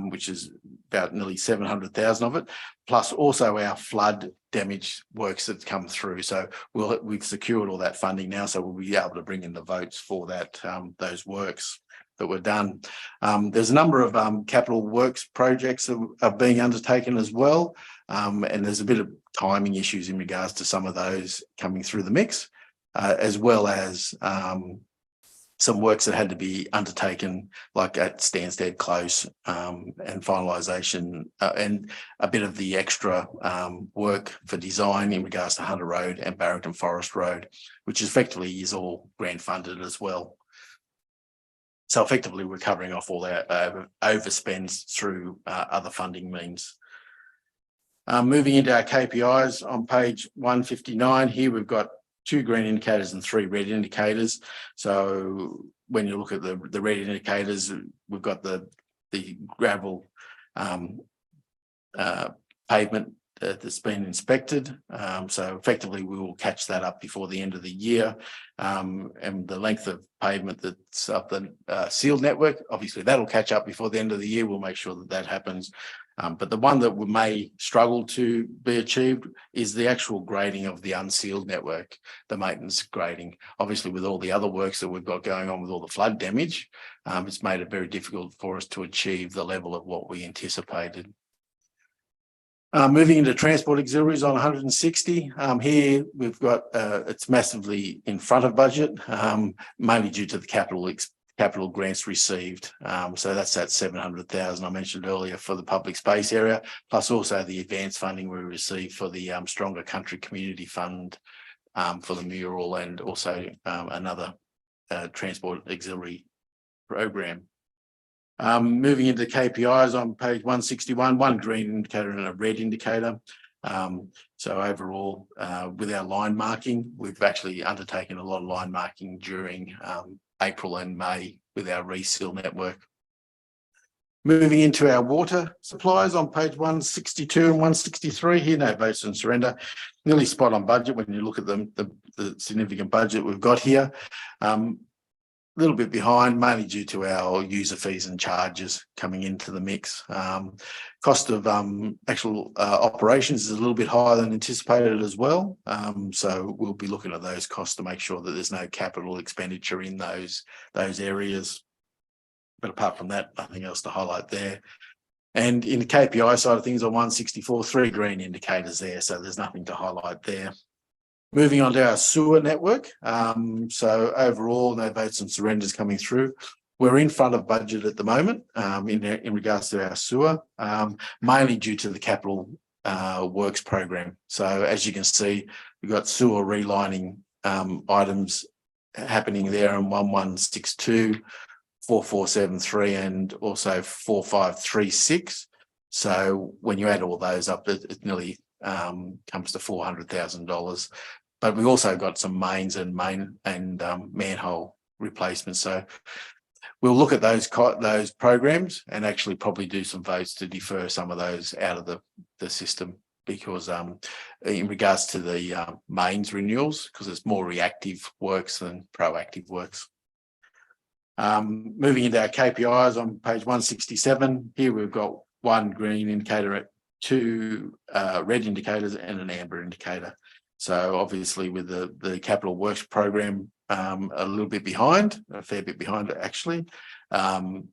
which is about nearly 700,000 of it, plus also our flood damage works that come through. So we've secured all that funding now, so we'll be able to bring in the votes for that those works that were done. There's a number of capital works projects that are being undertaken as well, and there's a bit of timing issues in regards to some of those coming through the mix, as well as some works that had to be undertaken, like at Stansted Close, and finalisation, and a bit of the extra work for design in regards to Hunter Road and Barrington Forest Road, which effectively is all grant funded as well. So effectively, we're covering off all our overspends through other funding means. Moving into our KPIs on page 159, here we've got 2 green indicators and 3 red indicators. So when you look at the red indicators, we've got the gravel pavement that's been inspected. So effectively we will catch that up before the end of the year. And the length of pavement that's up the sealed network, obviously that'll catch up before the end of the year. We'll make sure that that happens. But the one that we may struggle to be achieved is the actual grading of the unsealed network, the maintenance grading. Obviously, with all the other works that we've got going on with all the flood damage, it's made it very difficult for us to achieve the level of what we anticipated. Moving into transport auxiliaries on 160, here we've got it's massively in front of budget, mainly due to the capital grants received. So that's that 700,000 I mentioned earlier for the public space area, plus also the advanced funding we received for the Stronger Country Community Fund for the mural, and also another transport auxiliary program. Moving into KPIs on page 161, 1 green indicator and a red indicator. So overall, with our line marking, we've actually undertaken a lot of line marking during April and May with our reseal network. Moving into our water supplies on page 162 and 163, here no votes and surrender, nearly spot on budget when you look at the significant budget we've got here. A little bit behind, mainly due to our user fees and charges coming into the mix. Cost of actual operations is a little bit higher than anticipated as well. So we'll be looking at those costs to make sure that there's no capital expenditure in those areas. But apart from that, nothing else to highlight there. And in the KPI side of things on 164, 3 green indicators there, so there's nothing to highlight there. Moving on to our sewer network. So overall, no votes and surrenders coming through. We're in front of budget at the moment in regards to our sewer, mainly due to the capital works program. So as you can see, we've got sewer relining items happening there in 1162, 4473 and also 4536. So when you add all those up, it nearly comes to $400,000. But we also got some mains and manhole replacements. So we'll look at those programs and actually probably do some votes to defer some of those out of the system, because in regards to the mains renewals, because it's more reactive works than proactive works. Moving into our KPIs on page 167, here we've got 1 green indicator, 2 red indicators and an amber indicator. So obviously with the capital works program a little bit behind, a fair bit behind actually,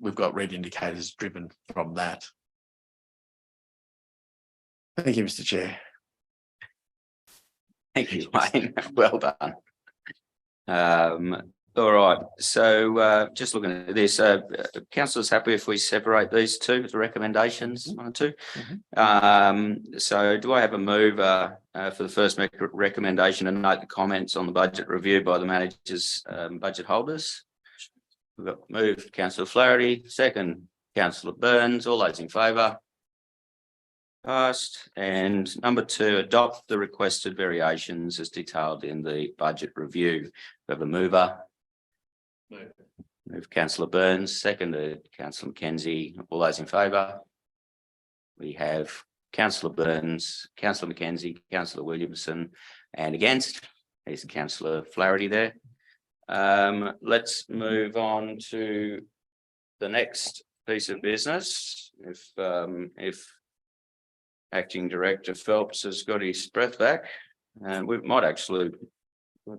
we've got red indicators driven from that. Thank you, Mr. Chair. Thank you, Wayne. Well done. All right, so just looking at this, councillor's happy if we separate these two, the recommendations, 1 and 2. So do I have a mover for the first recommendation and note the comments on the budget review by the managers, budget holders? We've got moved Councillor Flaherty, second Councillor Burns. All those in favour? Passed. And number 2, adopt the requested variations as detailed in the budget review. We have a mover. Move Councillor Burns, seconded Councillor Mackenzie. All those in favour? We have Councillor Burns, Councillor Mackenzie, Councillor Williamson, and against is Councillor Flaherty there. Let's move on to the next piece of business. If Acting Director Phelps has got his breath back, and we might actually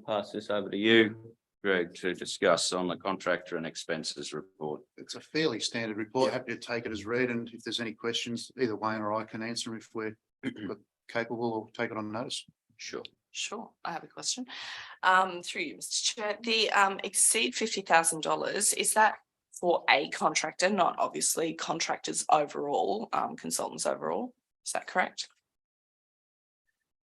pass this over to you, Greg, to discuss on the contractor and expenses report. It's a fairly standard report. Happy to take it as read, and if there's any questions, either Wayne or I can answer if we're capable, or take it on notice. Sure. Sure, I have a question. Through you, Mr. Chair, the exceed $50,000, is that for a contractor, not obviously contractors overall, consultants overall? Is that correct?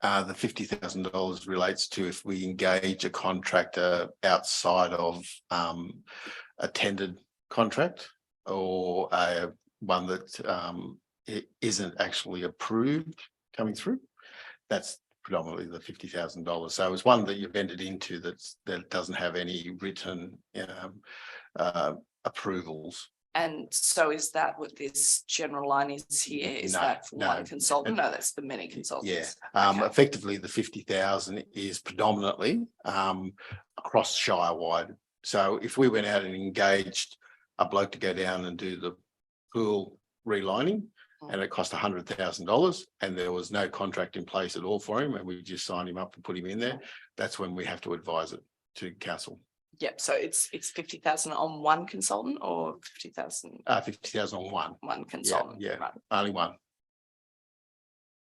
The $50,000 relates to if we engage a contractor outside of a tendered contract, or one that it isn't actually approved coming through. That's predominantly the $50,000. So it's one that you've entered into that doesn't have any written approvals. And so is that what this general line is here? Is that for one consultant? No, that's for many consultants. Yeah, Okay. effectively the 50,000 is predominantly across Shire-wide. So if we went out and engaged a bloke to go down and do the pool relining, and it cost $100,000 and there was no contract in place at all for him, and we just signed him up and put him in there, that's when we have to advise it to council. Yep, so it's 50,000 on one consultant, or 50,000? 50,000 on one. One consultant. Yeah, right. only one.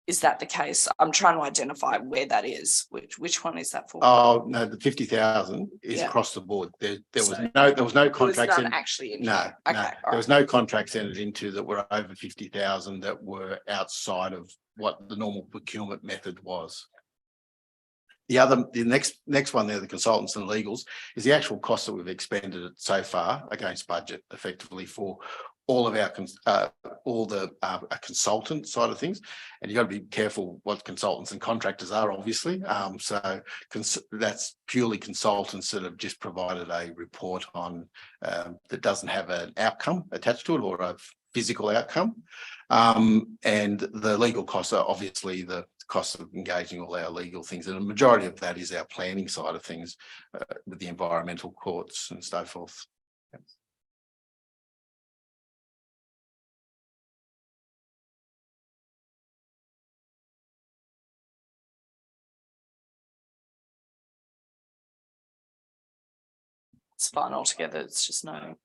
Is that the case? I'm trying to identify where that is. Which one is that for? Oh no, the 50,000 is Yeah. across the board. There was So no contracts. There was none actually in No, here. no, Okay, all there was right. no contracts entered into that were over 50,000 that were outside of what the normal procurement method was. The next one there, the consultants and legals, is the actual cost that we've expended so far against budget, effectively for all of our consultant side of things. And you've got to be careful what consultants and contractors are, obviously. So that's purely consultants that have just provided a report on that doesn't have an outcome attached to it, or a physical outcome. And the legal costs are obviously the cost of engaging all our legal things, and a majority of that is our planning side of things with the environmental courts and so forth. It's fine altogether. It's just no.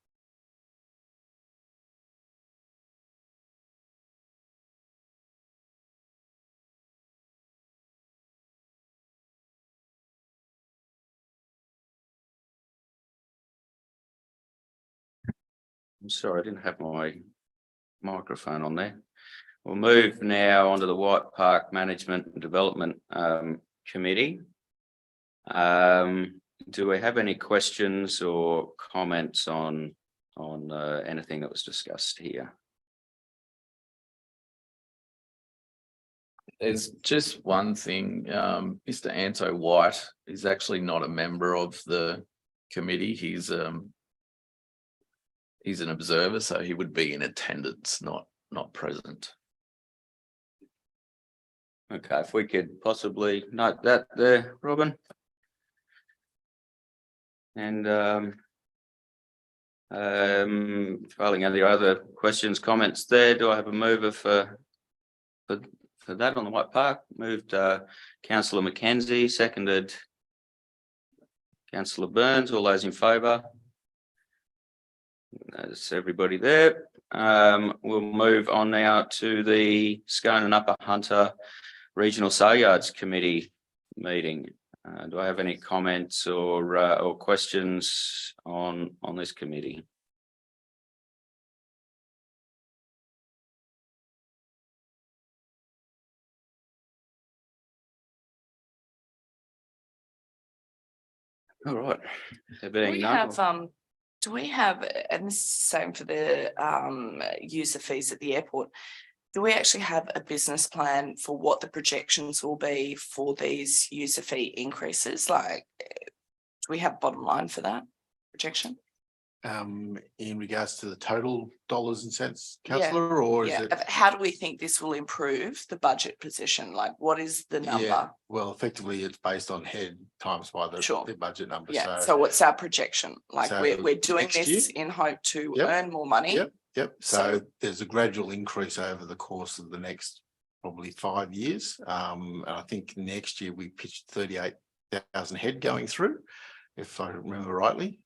I'm sorry, I didn't have my microphone on there. We'll move now onto the White Park Management and Development Committee. Do we have any questions or comments on anything that was discussed here? There's just one thing, Mr. Anto White is actually not a member of the committee. He's an observer, so he would be in attendance, not present. Okay, if we could possibly note that there, Robin. And filing any other questions, comments there, do I have a mover for that on the White Park? Moved Councillor Mackenzie, seconded Councillor Burns. All those in favour? That's everybody there. We'll move on now to the Scone and Upper Hunter Regional Sale Yards Committee meeting. Do I have any comments or questions on this committee? All right. There being We none, have, do we have, and this is the same for the user fees at the airport. Do we actually have a business plan for what the projections will be for these user fee increases? Like, do we have bottom line for that projection? In regards to the total dollars and cents, Yeah, councillor, or is Yeah, it? how do we think this will improve the budget position? Like, what is the number? Yeah, well, effectively, it's based on head times by Sure. the budget number. Yeah, so what's our projection? Like, So we're doing next this in hope to Yep. earn more money. Yep, So- so there's a gradual increase over the course of the next probably 5 years. And I think next year we pitched 38,000 head going through, if I remember rightly.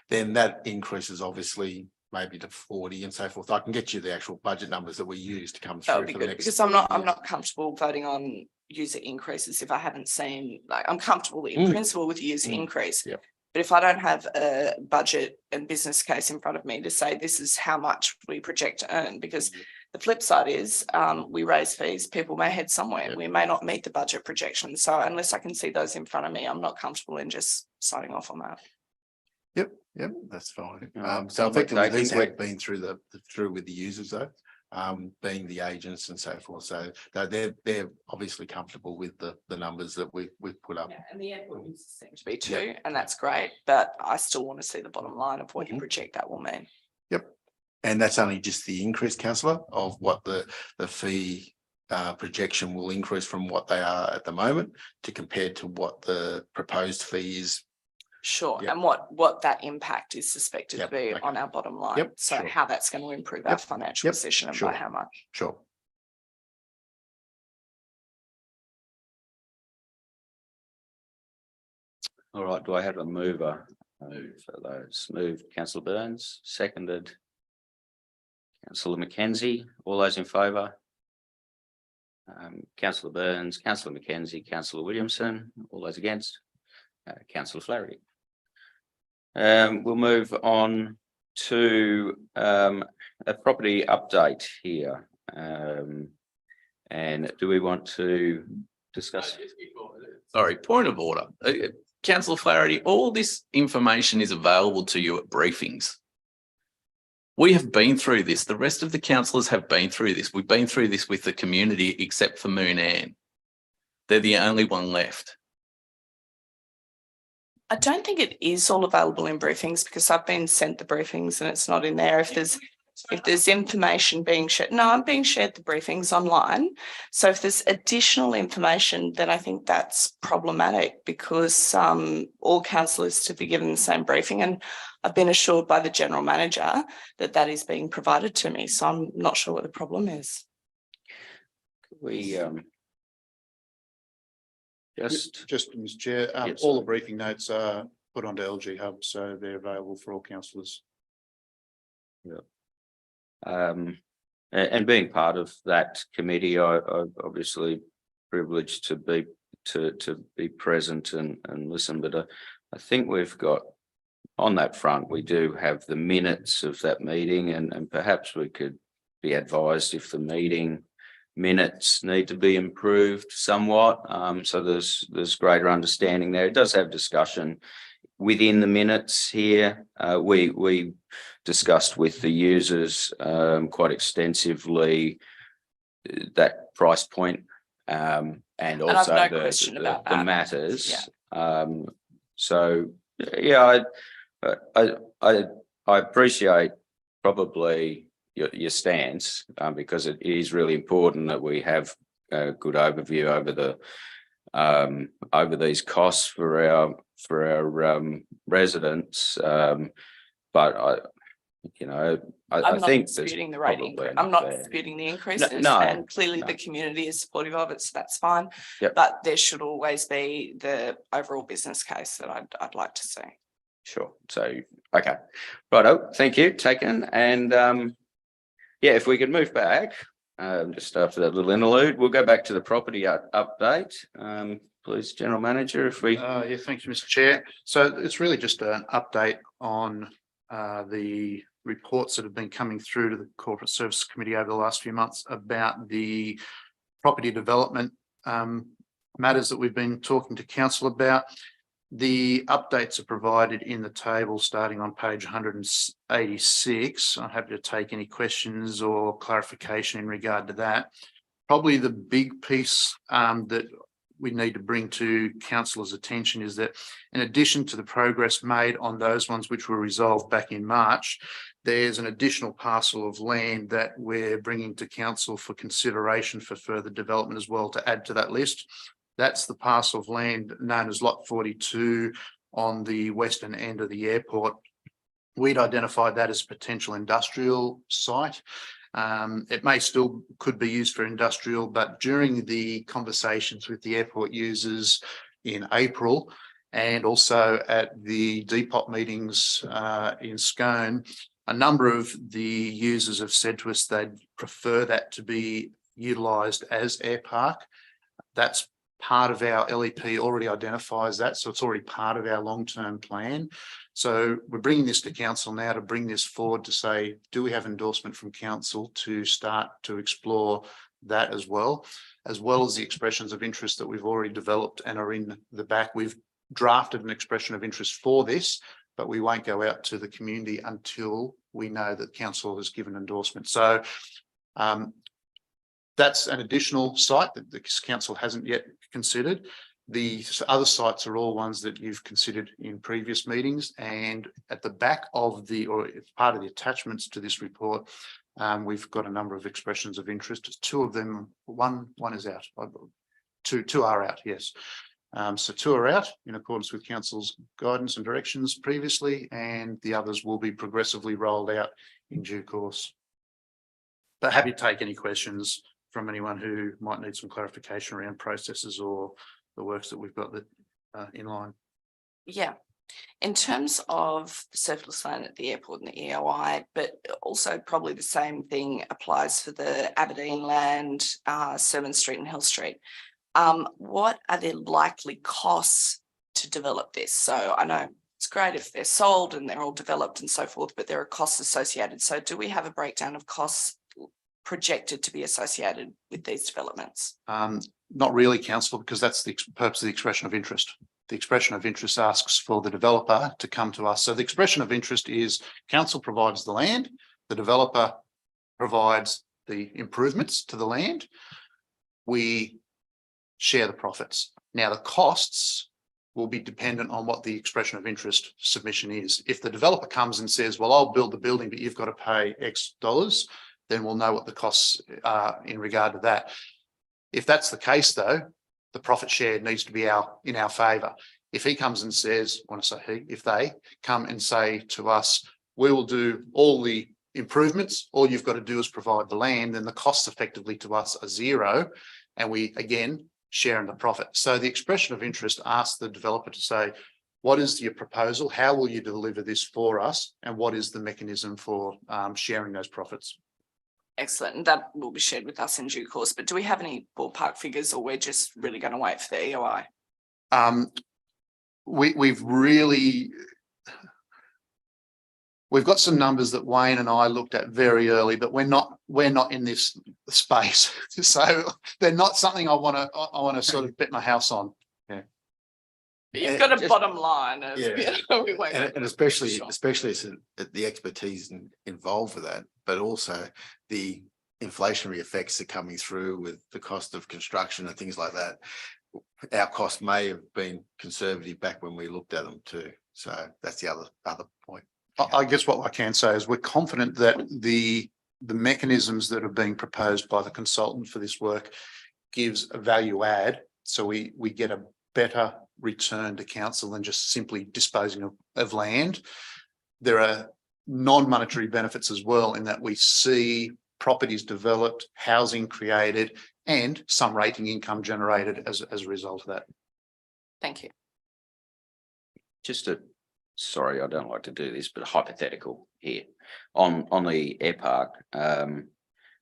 Then that increases obviously maybe to 40 and so forth. I can get you the actual budget numbers that we use to come That through would be for the good, next. because I'm not years. comfortable voting on user increases if I haven't seen, like, I'm comfortable in principle with user increase. Yep. But if I don't have a budget and business case in front of me to say this is how much we project to earn, because the flip side is we raise fees, people may head somewhere, Yep. we may not meet the budget projections. So unless I can see those in front of me, I'm not comfortable in just signing off on that. Yep, that's fine. Alright, So sounds like effectively, they these think have been through with the users though, being the agents and so forth. So they're obviously comfortable with the numbers that we've put up. And the airport users seem to be too, and that's great, but I still want to see the bottom line of what you project that will mean. And that's only just the increase, councillor, of what the fee projection will increase from what they are at the moment to compared to what the proposed fee is. Sure, Yep. and what that impact is suspected to Yep, be okay. on our bottom line. Yep, So sure. how that's going to improve our Yep, financial yep, position and sure. by how much. Sure. all right, do I have a mover? Move for those. Moved Councillor Burns, seconded Councillor Mackenzie. All those in favour? Councillor Burns, Councillor Mackenzie, Councillor Williamson. All those against? Councillor Flaherty. We'll move on to a property update here. And do we want to discuss? Sorry, point of order. Councillor Flaherty, all this information is available to you at briefings. We have been through this. The rest of the councillors have been through this. We've been through this with the community except for Moon Ann. They're the only one left. I don't think it is all available in briefings because I've been sent the briefings and it's not in there. If there's information being shared, no, I'm being shared the briefings online. So if there's additional information, then I think that's problematic because all councillors to be given the same briefing, and I've been assured by the general manager that that is being provided to me. So I'm not sure what the problem is. We just Mr. Chair, Yes, all sorry. the briefing notes are put onto LG Hub, so they're available for all councillors. and being part of that committee, I'm obviously privileged to be present and listen, but I think we've got on that front, we do have the minutes of that meeting, and perhaps we could be advised if the meeting minutes need to be improved somewhat. So there's greater understanding there. It does have discussion within the minutes here. We discussed with the users quite extensively that price point, and I've also no question about the that. matters. So yeah, I appreciate probably your stance, because it is really important that we have a good overview over these costs for our residents. But I I'm not think there's disputing the rate probably increase. enough I'm not there. disputing the increases, no, and clearly no. the community is supportive of it, so that's fine. Yep. But there should always be the overall business case that I'd like to see. Sure. So, okay. Righto, thank you, taken. And yeah, if we could move back, just after that little interlude, we'll go back to the property update. Please, General Manager, if we. Yeah, thank you, Mr. Chair. So it's really just an update on the reports that have been coming through to the Corporate Services Committee over the last few months about the property development matters that we've been talking to council about. The updates are provided in the table starting on page 186. I'm happy to take any questions or clarification in regard to that. Probably the big piece that we need to bring to councillors' attention is that in addition to the progress made on those ones which were resolved back in March, there's an additional parcel of land that we're bringing to council for consideration for further development as well to add to that list. That's the parcel of land known as Lot 42 on the western end of the airport. We'd identified that as a potential industrial site. It may still could be used for industrial, but during the conversations with the airport users in April and also at the Depot meetings in Scone, a number of the users have said to us they'd prefer that to be utilised as air park. That's part of our LEP already identifies that, so it's already part of our long-term plan. So we're bringing this to council now to bring this forward to say, do we have endorsement from council to start to explore that as well as the expressions of interest that we've already developed and are in the back. We've drafted an expression of interest for this, but we won't go out to the community until we know that council has given endorsement. So that's an additional site that the council hasn't yet considered. The other sites are all ones that you've considered in previous meetings, and at the back of or it's part of the attachments to this report, we've got a number of expressions of interest. Two of them, one is out. Two are out, yes. So two are out in accordance with council's guidance and directions previously, and the others will be progressively rolled out in due course. But happy to take any questions from anyone who might need some clarification around processes or the works that we've got that in line. Yeah. In terms of the surplus land at the airport and the EOI, but also probably the same thing applies for the Aberdeen land, Sermon Street and Hill Street. What are the likely costs to develop this? So I know it's great if they're sold and they're all developed and so forth, but there are costs associated. So do we have a breakdown of costs projected to be associated with these developments? Not really, council, because that's the purpose of the expression of interest. The expression of interest asks for the developer to come to us. So the expression of interest is council provides the land, the developer provides the improvements to the land. We share the profits. Now the costs will be dependent on what the expression of interest submission is. If the developer comes and says, well, I'll build the building, but you've got to pay X dollars, then we'll know what the costs are in regard to that. If that's the case, though, the profit share needs to be in our favour. If he comes and says, when I say he, if they come and say to us, we will do all the improvements, all you've got to do is provide the land, then the costs effectively to us are zero, and we again share in the profit. So the expression of interest asks the developer to say, what is your proposal? How will you deliver this for us? And what is the mechanism for sharing those profits? Excellent. And that will be shared with us in due course. But do we have any ballpark figures, or we're just really going to wait for the EOI? We've really, we've got some numbers that Wayne and I looked at very early, but we're not in this space. So they're not something I want to sort of bet my house on. You've got a just- bottom line of, Yeah. we won't go And through especially, the the expertise involved with that, but also the inflationary effects are coming through with the cost of construction and things like that. Our costs may have been conservative back when we looked at them too. So that's the other point. I guess what I can say is we're confident that the mechanisms that are being proposed by the consultant for this work gives a value add. So we get a better return to council than just simply disposing of land. There are non-monetary benefits as well in that we see properties developed, housing created, and some rating income generated as a result of that. Thank you. Sorry, I don't like to do this, but hypothetical here on the air park.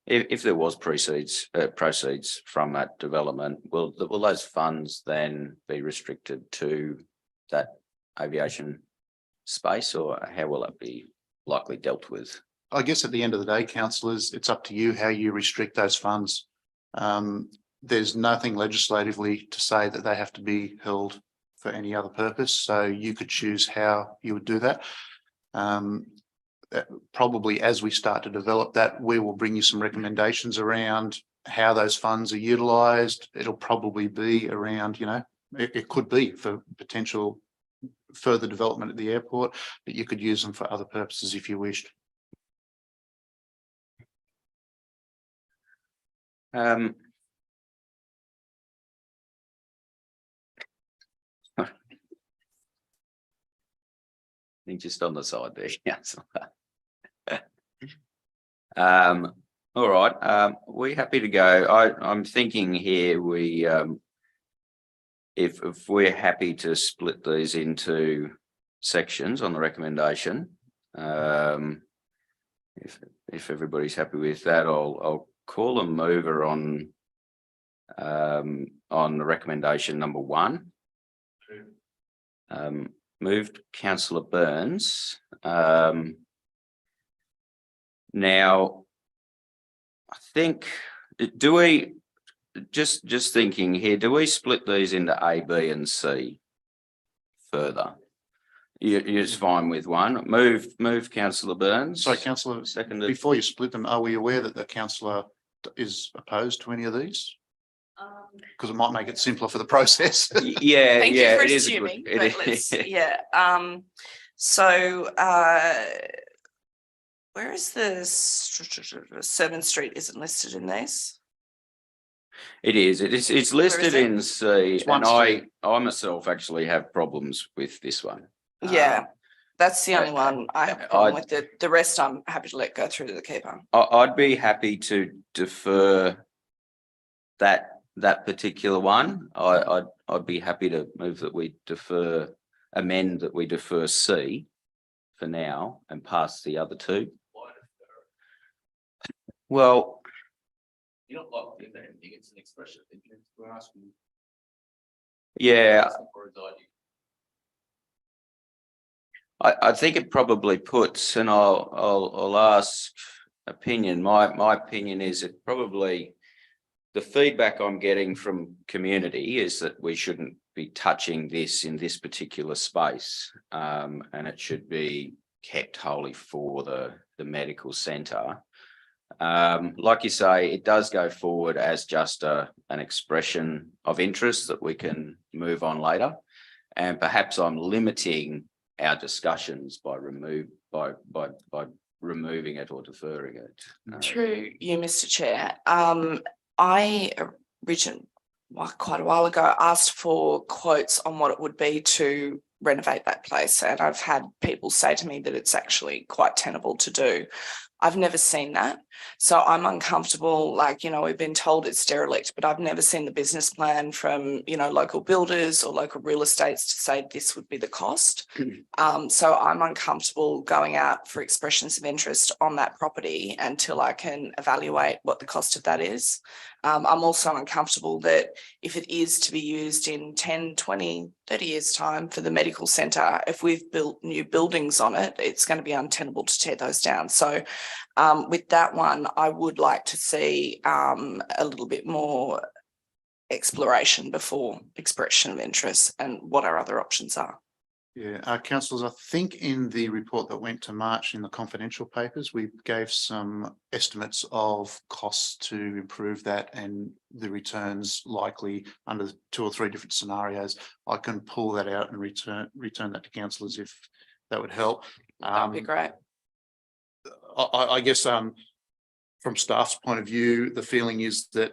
If there was proceeds from that development, will those funds then be restricted to that aviation space, or how will it be likely dealt with? I guess at the end of the day, councillors, it's up to you how you restrict those funds. There's nothing legislatively to say that they have to be held for any other purpose, so you could choose how you would do that. Probably as we start to develop that, we will bring you some recommendations around how those funds are utilised. It'll probably be around, it could be for potential further development at the airport, but you could use them for other purposes if you wished. I think just on the side there, Councillor. All right, we're happy to go. I'm thinking here if we're happy to split these into sections on the recommendation, if everybody's happy with that, I'll call a mover on the recommendation number 1. Moved Councillor Burns. Now, I think, do we just thinking here, do we split these into A, B and C further? You're just fine with one. Move Councillor Burns. Sorry, councillor, Seconded. before you split them, are we aware that the councillor is opposed to any of these? Because it might make it simpler for the process. Yeah, Thank yeah, you for it is a good. assuming, It but is. let's, yeah, so, where is the Sermon Street isn't listed in these? It is. It's listed it? in C, It's one and C. I myself actually have problems with this one. Yeah, that's the only one I have a problem I- with. The rest I'm happy to let go through to the keeper. I'd be happy to defer that particular one. I'd be happy to move that we amend that we defer C for now and pass the other two. Well, You're not locked into anything, it's an expression of interest. We're asking. yeah, For his idea. I think it probably puts, and I'll ask opinion. My opinion is it probably, the feedback I'm getting from community is that we shouldn't be touching this in this particular space, and it should be kept wholly for the medical centre. Like you say, it does go forward as just an expression of interest that we can move on later, and perhaps I'm limiting our discussions by removing it or deferring it. Through you, Mr. Chair, I originally, quite a while ago, asked for quotes on what it would be to renovate that place, and I've had people say to me that it's actually quite tenable to do. I've never seen that. So I'm uncomfortable, like, we've been told it's derelict, but I've never seen the business plan from, local builders or local real estates to say this would be the cost. So I'm uncomfortable going out for expressions of interest on that property until I can evaluate what the cost of that is. I'm also uncomfortable that if it is to be used in 10, 20, 30 years time for the medical centre, if we've built new buildings on it, it's going to be untenable to tear those down. So with that one, I would like to see a little bit more exploration before expression of interest and what our other options are. Yeah, councillors, I think in the report that went to March in the confidential papers, we gave some estimates of costs to improve that and the returns likely under 2 or 3 different scenarios. I can pull that out and return that to councillors if that would help. That'd be great. I guess from staff's point of view, the feeling is that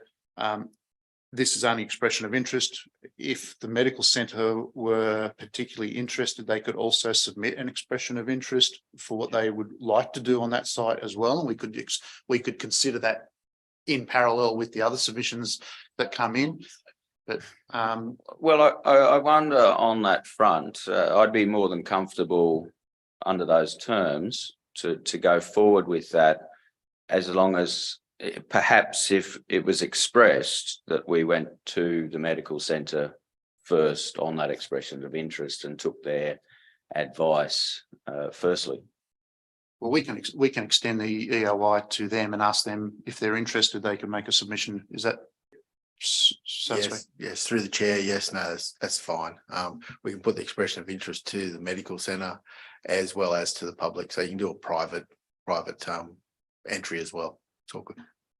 this is only expression of interest. If the medical centre were particularly interested, they could also submit an expression of interest for what they would like to do on that site as well. And we could consider that in parallel with the other submissions that come in. But Well, I wonder on that front, I'd be more than comfortable under those terms to go forward with that, as long as perhaps if it was expressed that we went to the medical centre first on that expression of interest and took their advice firstly. well, we can extend the EOI to them and ask them if they're interested, they can make a submission. Is that Yes, through the chair. Yes, no, that's fine. We can put the expression of interest to the medical centre as well as to the public. So you can do a private entry as well. It's all good.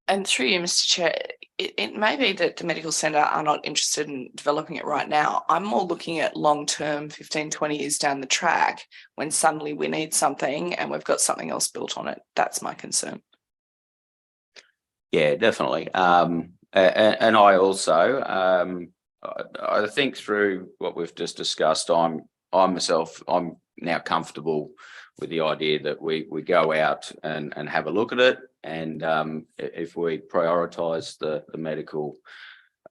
And through you, Mr. Chair, it may be that the medical centre are not interested in developing it right now. I'm more looking at long-term, 15, 20 years down the track, when suddenly we need something and we've got something else built on it. That's my concern. Yeah, definitely. And I also, I think through what we've just discussed, I'm now comfortable with the idea that we go out and have a look at it. And if we prioritise the medical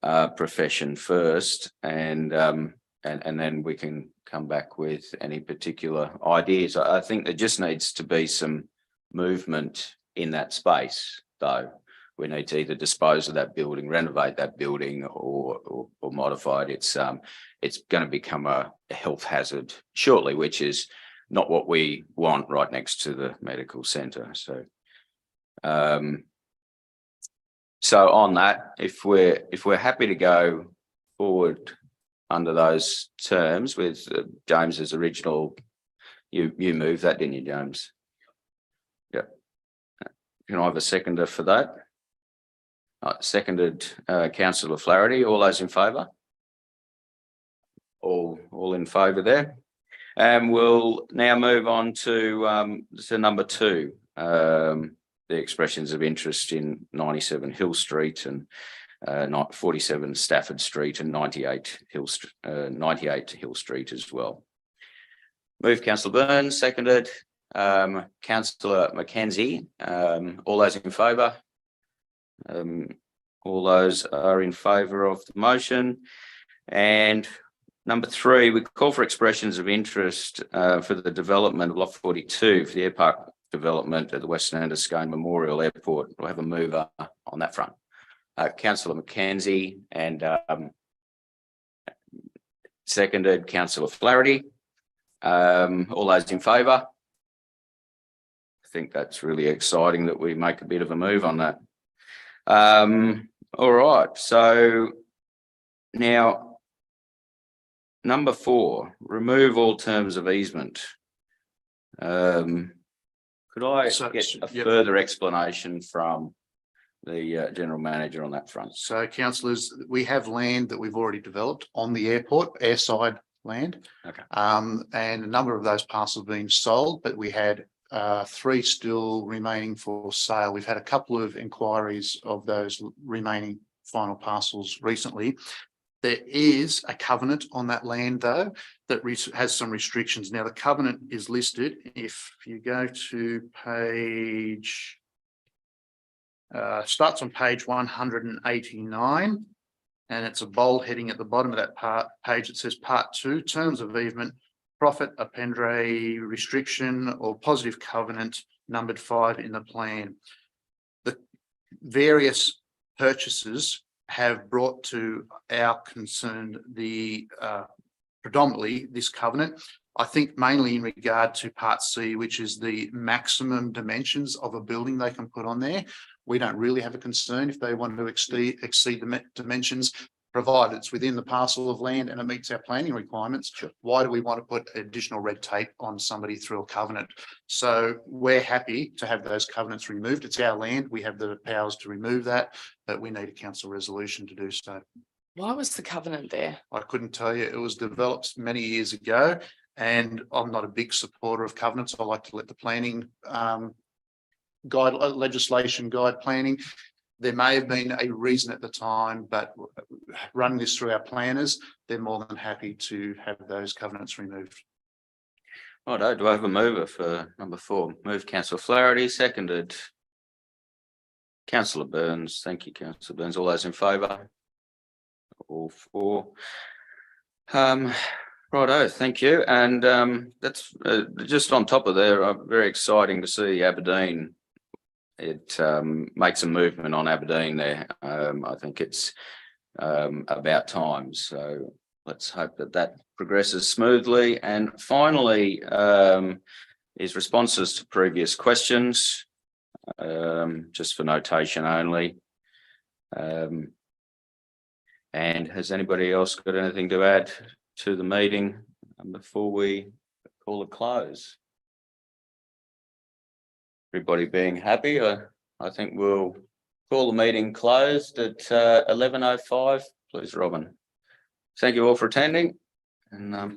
profession first, and then we can come back with any particular ideas. I think there just needs to be some movement in that space, though. We need to either dispose of that building, renovate that building, or modify it. It's going to become a health hazard shortly, which is not what we want right next to the medical centre. So on that, if we're happy to go forward under those terms with James's original, you moved that, didn't you, James? Yeah. Can I have a seconder for that? Seconded, Councillor Flaherty. All those in favour? All in favour there. And we'll now move on to number 2, the expressions of interest in 97 Hill Street and 47 Stafford Street and 98 Hill Street as well. Move Councillor Burns, seconded Councillor Mackenzie. All those in favour? All those are in favour of the motion. And number 3, we call for expressions of interest for the development of Lot 42 for the airpark development at the Western End of Scone Memorial Airport. We'll have a mover on that front. Councillor Mackenzie, and seconded Councillor Flaherty. All those in favour? I think that's really exciting that we make a bit of a move on that. All right, so now number 4, remove all terms of easement. Could I get a further explanation from the General Manager on that front? So councillors, we have land that we've already developed on the airport, airside land. Okay. And a number of those parcels being sold, but we had 3 still remaining for sale. We've had a couple of inquiries of those remaining final parcels recently. There is a covenant on that land though, that has some restrictions. Now, the covenant is listed. If you go to page, starts on page 189, and it's a bold heading at the bottom of that page. It says Part 2, Terms of Easement, Profit Appendre Restriction or Positive Covenant, numbered 5 in the plan. The various purchasers have brought to our concern the predominantly this covenant. I think mainly in regard to Part C, which is the maximum dimensions of a building they can put on there. We don't really have a concern if they want to exceed the dimensions, provided it's within the parcel of land and it meets our planning requirements. Sure. Why do we want to put additional red tape on somebody through a covenant? So we're happy to have those covenants removed. It's our land. We have the powers to remove that, but we need a council resolution to do so. Why was the covenant there? I couldn't tell you. It was developed many years ago, and I'm not a big supporter of covenants. I like to let the planning legislation guide planning. There may have been a reason at the time, but running this through our planners, they're more than happy to have those covenants removed. Righto, do I have a mover for number 4? Move Councillor Flaherty, seconded Councillor Burns. Thank you, Councillor Burns. All those in favour? All 4. Righto, thank you. And that's just on top of there, very exciting to see Aberdeen. It makes a movement on Aberdeen there. I think it's about time. So let's hope that that progresses smoothly. And finally, is responses to previous questions, just for notation only. And has anybody else got anything to add to the meeting before we call it close? Everybody being happy, I think we'll call the meeting closed at 11:05. Please, Robin. Thank you all for attending, and